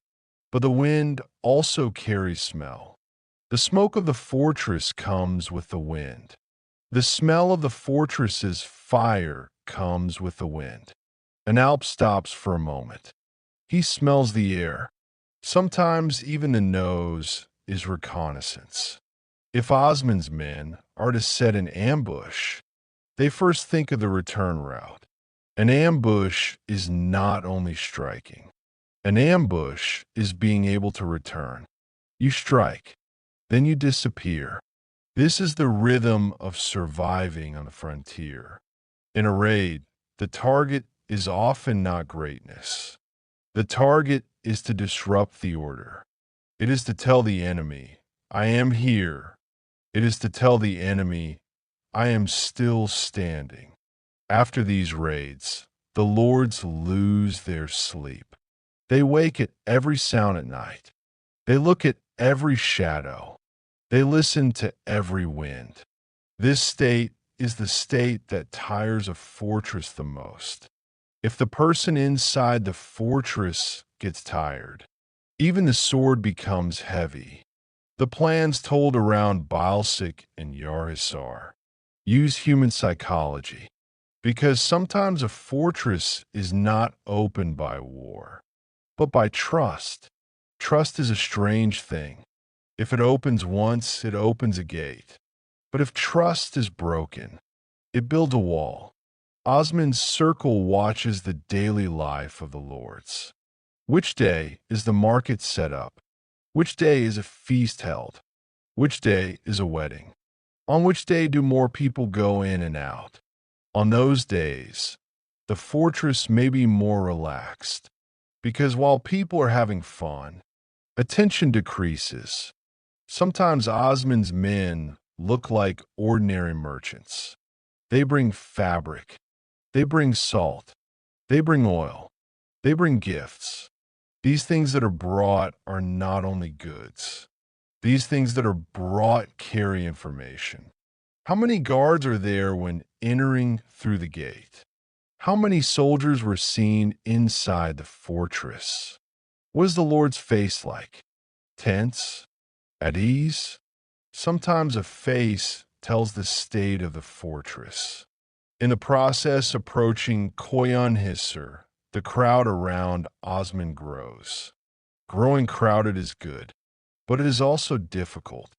but the wind also carries smell. The smoke of the fortress comes with the wind. The smell of the fortress's fire comes with the wind. An Alp stops for a moment. He smells the air. Sometimes even the nose is reconnaissance. If Osman's men are to set an ambush, they first think of the return route. An ambush is not only striking. An ambush is being able to return. You strike, then you disappear. This is the rhythm of surviving on the frontier. In a raid, the target is often not greatness. The target is to disrupt the order. It is to tell the enemy, I am here. It is to tell the enemy, I am still standing. After these raids, the lords lose their sleep. They wake at every sound at night. They look at every shadow. They listen to every wind. This state is the state that tires a fortress the most. If the person inside the fortress gets tired, even the sword becomes heavy. The plans told around Balsik and Yarhisar use human psychology, because sometimes a fortress is not opened by war, but by trust. Trust is a strange thing. If it opens once, it opens a gate. But if trust is broken, it builds a wall. Osman's circle watches the daily life of the lords. Which day is the market set up? Which day is a feast held? Which day is a wedding? On which day do more people go in and out? On those days, the fortress may be more relaxed, because while people are having fun, attention decreases. Sometimes Osman's men look like ordinary merchants. They bring fabric. They bring salt. They bring oil. They bring gifts. These things that are brought are not only goods. These things that are brought carry information. How many guards are there when entering through the gate? How many soldiers were seen inside the fortress? What is the Lord's face like? Tense? At ease? Sometimes a face tells the state of the fortress. In the process approaching Koyan Hisar, the crowd around Osman grows. Growing crowded is good, but it is also difficult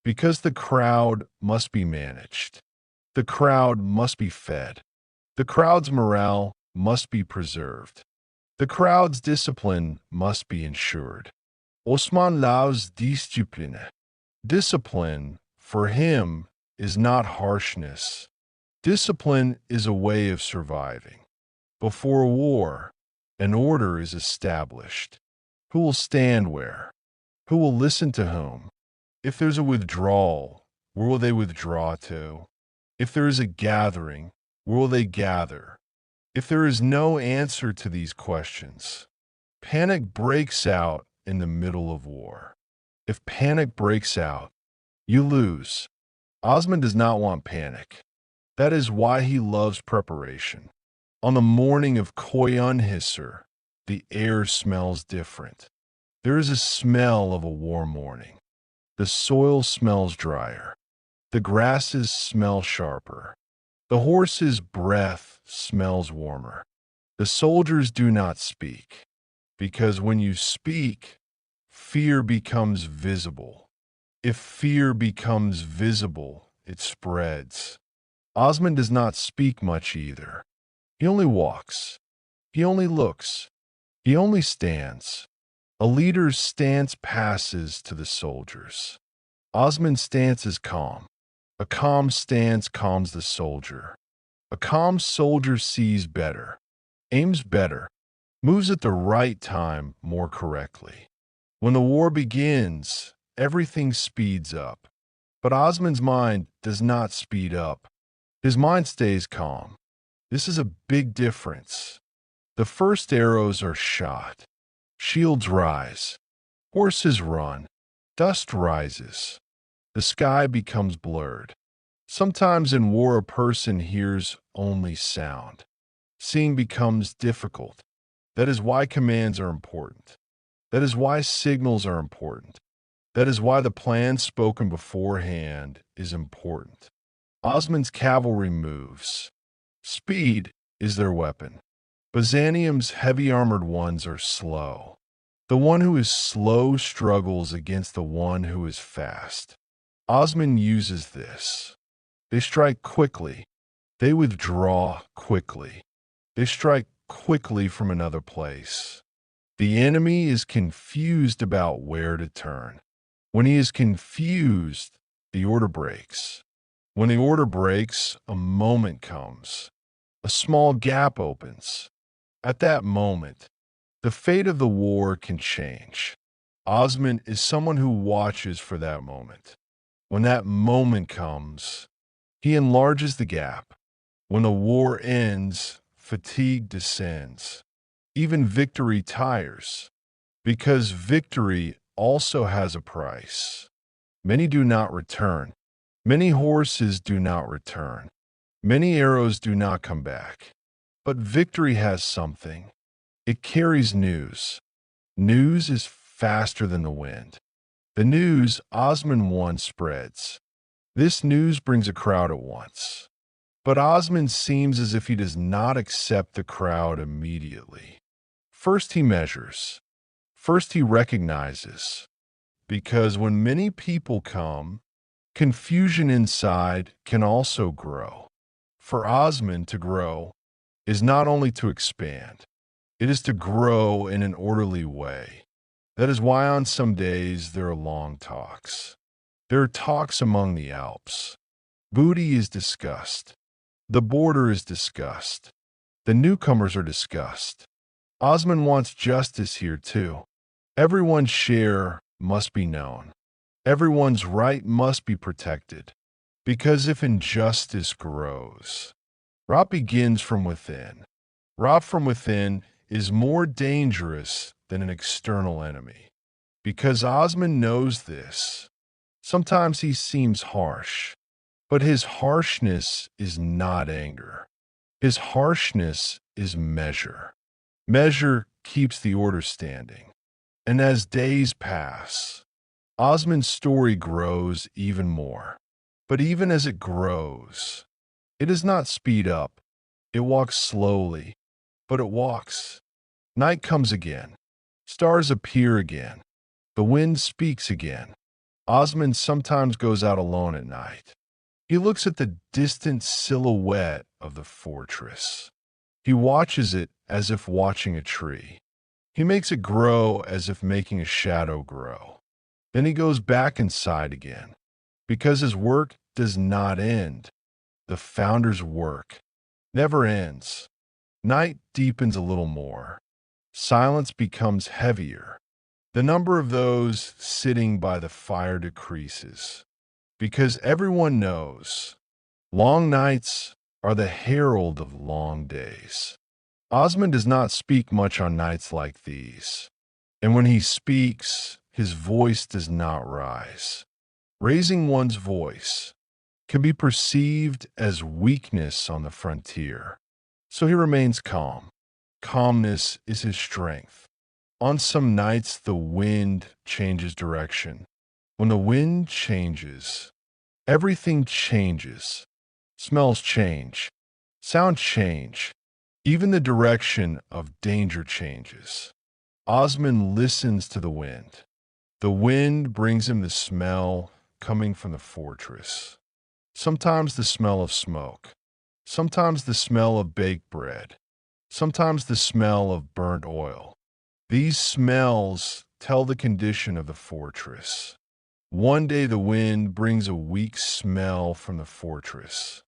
because the crowd must be managed. The crowd must be fed. The crowd's morale must be preserved. The crowd's discipline must be ensured. Osman loves discipline. Discipline, for him, is not harshness. Discipline is a way of surviving. Before a war, an order is established. Who will stand where? Who will listen to whom? If there's a withdrawal, where will they withdraw to? If there is a gathering, where will they gather? If there is no answer to these questions, panic breaks out in the middle of war. If panic breaks out, you lose. Osman does not want panic. That is why he loves preparation. On the morning of Koyan Hisar, the air smells different. There is a smell of a war morning. The soil smells drier. The grasses smell sharper. The horse's breath smells warmer. The soldiers do not speak, because when you speak, fear becomes visible. If fear becomes visible, it spreads. Osman does not speak much either. He only walks. He only looks. He only stands. A leader's stance passes to the soldiers. Osman's stance is calm. A calm stance calms the soldier. A calm soldier sees better, aims better, moves at the right time more correctly. When the war begins, everything speeds up. But Osman's mind does not speed up. His mind stays calm. This is a big difference. The first arrows are shot. Shields rise. Horses run. Dust rises. The sky becomes blurred. Sometimes in war a person hears only sound. Seeing becomes difficult. That is why commands are important. That is why signals are important. That is why the plan spoken beforehand is important. Osman's cavalry moves. Speed is their weapon. Byzantium's heavy-armored ones are slow. The one who is slow struggles against the one who is fast. Osman uses this. They strike quickly. They withdraw quickly. They strike quickly from another place. The enemy is confused about where to turn. When he is confused, the order breaks. When the order breaks, a moment comes. A small gap opens. At that moment, the fate of the war can change. Osman is someone who watches for that moment. When that moment comes, he enlarges the gap. When the war ends, fatigue descends. Even victory tires, because victory also has a price. Many do not return. Many horses do not return. Many arrows do not come back. But victory has something. It carries news. News is faster than the wind. The news Osman won spreads. This news brings a crowd at once. But Osman seems as if he does not accept the crowd immediately. First he measures. First he recognizes. Because when many people come, confusion inside can also grow. For Osman to grow is not only to expand, it is to grow in an orderly way. That is why on some days there are long talks. There are talks among the Alps. Booty is discussed. The border is discussed. The newcomers are discussed. Osman wants justice here too. Everyone's share must be known. Everyone's right must be protected. Because if injustice grows, rot begins from within. Rot from within is more dangerous than an external enemy. Because Osman knows this, sometimes he seems harsh, but his harshness is not anger. His harshness is measure. Measure keeps the order standing. And as days pass, Osman's story grows even more. But even as it grows, it does not speed up. It walks slowly, but it walks. Night comes again. Stars appear again. The wind speaks again. Osman sometimes goes out alone at night. He looks at the distant silhouette of the fortress. He watches it as if watching a tree. He makes it grow as if making a shadow grow. Then he goes back inside again, because his work does not end. The founder's work never ends. Night deepens a little more. Silence becomes heavier. The number of those sitting by the fire decreases, because everyone knows long nights are the herald of long days. Osman does not speak much on nights like these, and when he speaks, his voice does not rise. Raising one's voice can be perceived as weakness on the frontier, so he remains calm. Calmness is his strength. On some nights, the wind changes direction. When the wind changes, everything changes. Smells change. Sound change. Even the direction of danger changes. Osman listens to the wind. The wind brings him the smell coming from the fortress. Sometimes the smell of smoke. Sometimes the smell of baked bread. Sometimes the smell of burnt oil. These smells tell the condition of the fortress. One day the wind brings a weak smell from the fortress.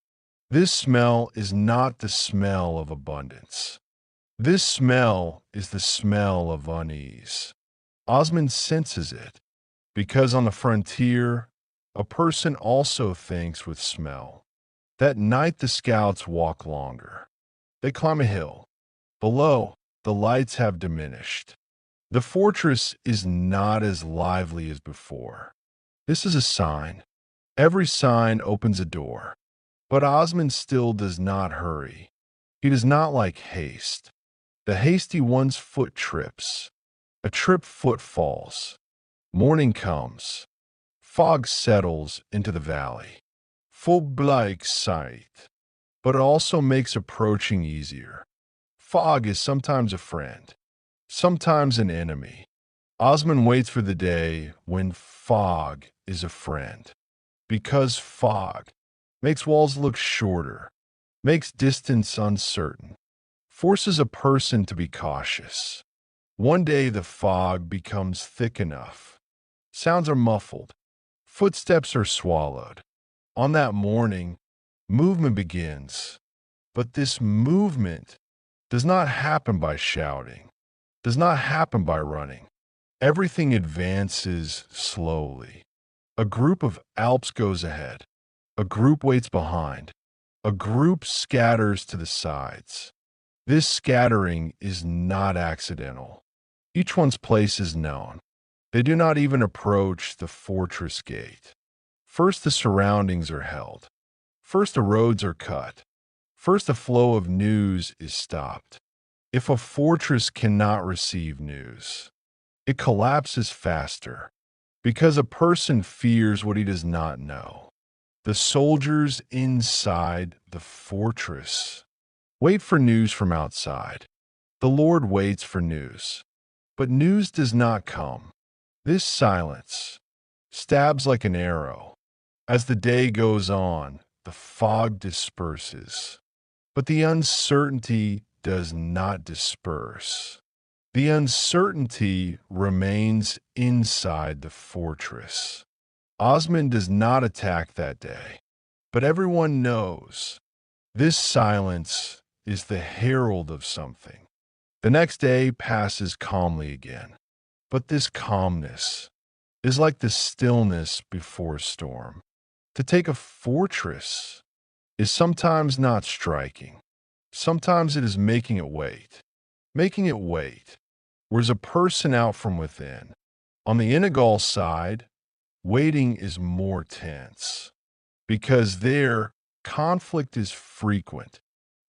This smell is not the smell of abundance. This smell is the smell of unease. Osman senses it, because on the frontier, a person also thinks with smell. That night the scouts walk longer. They climb a hill. Below, the lights have diminished. The fortress is not as lively as before. This is a sign. Every sign opens a door. But Osman still does not hurry. He does not like haste. The hasty one's foot trips. A tripped foot falls. Morning comes. Fog settles into the valley. Full black sight. But it also makes approaching easier. Fog is sometimes a friend, sometimes an enemy. Osman waits for the day when fog is a friend. Because fog makes walls look shorter, makes distance uncertain, forces a person to be cautious. One day the fog becomes thick enough. Sounds are muffled. Footsteps are swallowed. On that morning, movement begins. But this movement does not happen by shouting, does not happen by running. Everything advances slowly. A group of Alps goes ahead. A group waits behind. A group scatters to the sides. This scattering is not accidental. Each one's place is known. They do not even approach the fortress gate. First, the surroundings are held. First, the roads are cut. First, the flow of news is stopped. If a fortress cannot receive news, it collapses faster because a person fears what he does not know. The soldiers inside the fortress wait for news from outside. The Lord waits for news, but news does not come. This silence stabs like an arrow. As the day goes on, the fog disperses, but the uncertainty does not disperse. The uncertainty remains inside the fortress. Osman does not attack that day, but everyone knows this silence is the herald of something. The next day passes calmly again, but this calmness is like the stillness before a storm. To take a fortress is sometimes not striking. Sometimes it is making it wait. making it wait. Whereas a person out from within. On the Inagal side, waiting is more tense because their conflict is frequent.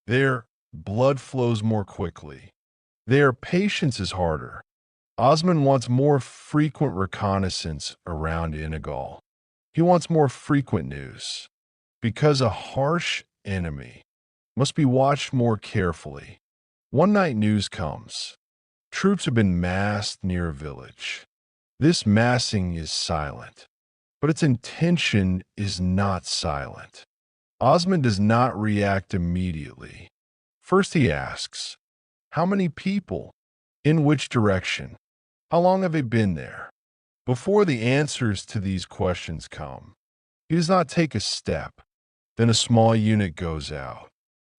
Their blood flows more quickly. Their patience is harder. Osman wants more frequent reconnaissance around Inagal. He wants more frequent news because a harsh enemy must be watched more carefully. One night news comes. Troops have been massed near a village. This massing is silent, but its intention is not silent. Osman does not react immediately. First he asks, how many people? In which direction? How long have they been there? Before the answers to these questions come, he does not take a step. Then a small unit goes out.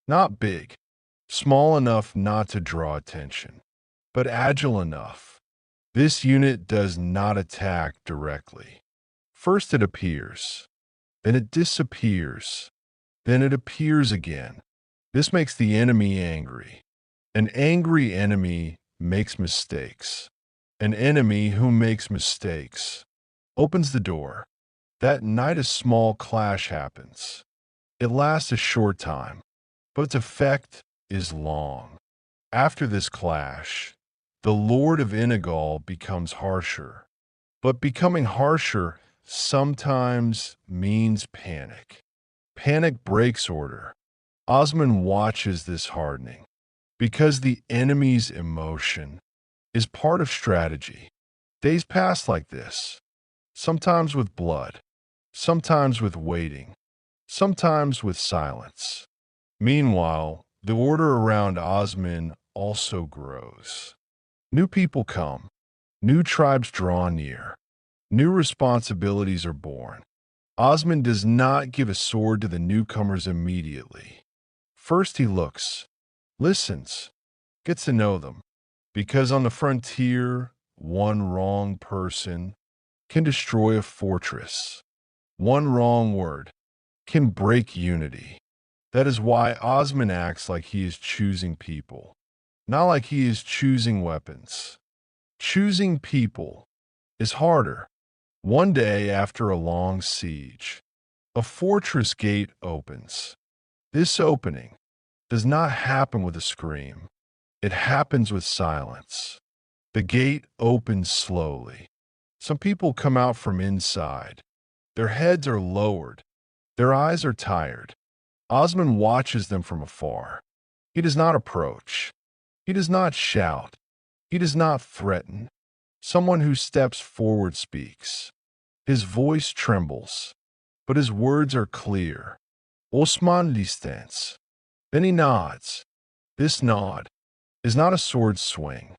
Not big, small enough not to draw attention, but agile enough. This unit does not attack directly. First it appears, then it disappears, then it appears again. This makes the enemy angry. An angry enemy makes mistakes. An enemy who makes mistakes opens the door. That night a small clash happens. It lasts a short time, but its effect is long. After this clash, the Lord of Inagal becomes harsher. But becoming harsher sometimes means panic. Panic breaks order. Osman watches this hardening because the enemy's emotion is part of strategy. Days pass like this, sometimes with blood, sometimes with waiting, sometimes with silence. Meanwhile, the order around Osman also grows. New people come, new tribes draw near, new responsibilities are born. Osman does not give a sword to the newcomers immediately. First he looks, listens, gets to know them, because on the frontier, one wrong person can destroy a fortress. One wrong word can break unity. That is why Osman acts like he is choosing people, not like he is choosing weapons. Choosing people is harder. One day after a long siege, a fortress gate opens. This opening does not happen with a scream. It happens with silence. The gate opens slowly. Some people come out from inside. Their heads are lowered. Their eyes are tired. Osman watches them from afar. He does not approach. He does not shout. He does not threaten. Someone who steps forward speaks. His voice trembles, but his words are clear. Osman listens. Then he nods. This nod is not a sword swing.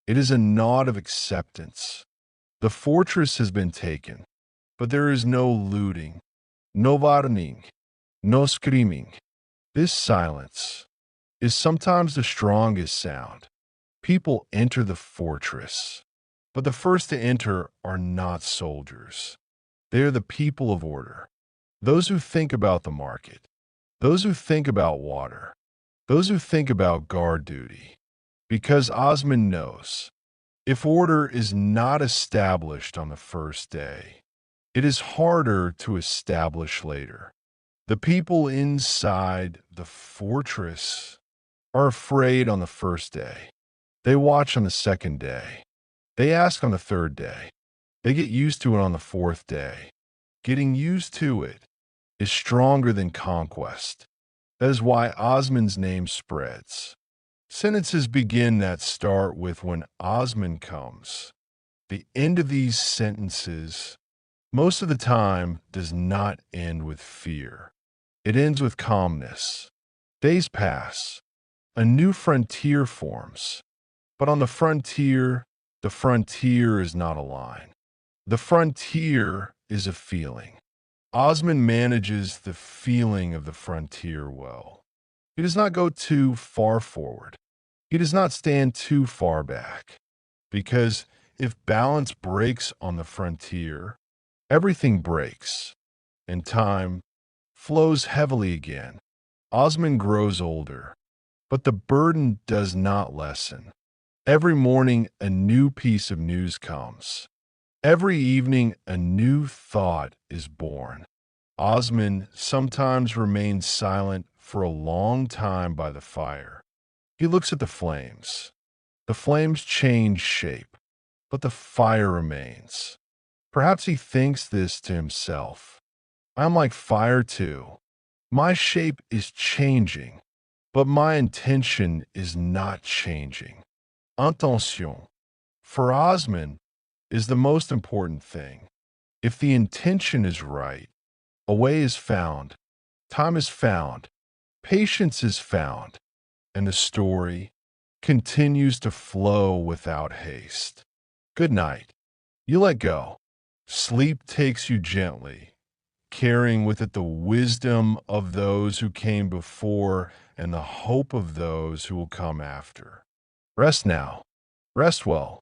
It is a nod of acceptance. The fortress has been taken, but there is no looting, no warning, no screaming. This silence is sometimes the strongest sound. People enter the fortress, but the first to enter are not soldiers. They are the people of order, those who think about the market, those who think about water, those who think about guard duty. Because Osman knows, if order is not established on the first day, it is harder to establish later. The people inside the fortress are afraid on the first day. They watch on the second day. They ask on the third day. They get used to it on the fourth day. Getting used to it is stronger than conquest. That is why Osman's name spreads. Sentences begin that start with when Osman comes. The end of these sentences, most of the time, does not end with fear. It ends with calmness. Days pass. A new frontier forms. But on the frontier is not a line. The frontier is a feeling. Osman manages the feeling of the frontier well. He does not go too far forward. He does not stand too far back. Because if balance breaks on the frontier, everything breaks, and time flows heavily again. Osman grows older, But the burden does not lessen. Every morning, a new piece of news comes. Every evening, a new thought is born. Osman sometimes remains silent for a long time by the fire. He looks at the flames. The flames change shape, but the fire remains. Perhaps he thinks this to himself. I'm like fire too. My shape is changing, but my intention is not changing. Intention, for Osman, is the most important thing. If the intention is right, a way is found, time is found, patience is found, and the story continues to flow without haste. Good night. You let go. Sleep takes you gently, carrying with it the wisdom of those who came before and the hope of those who will come after. Rest now. Rest well.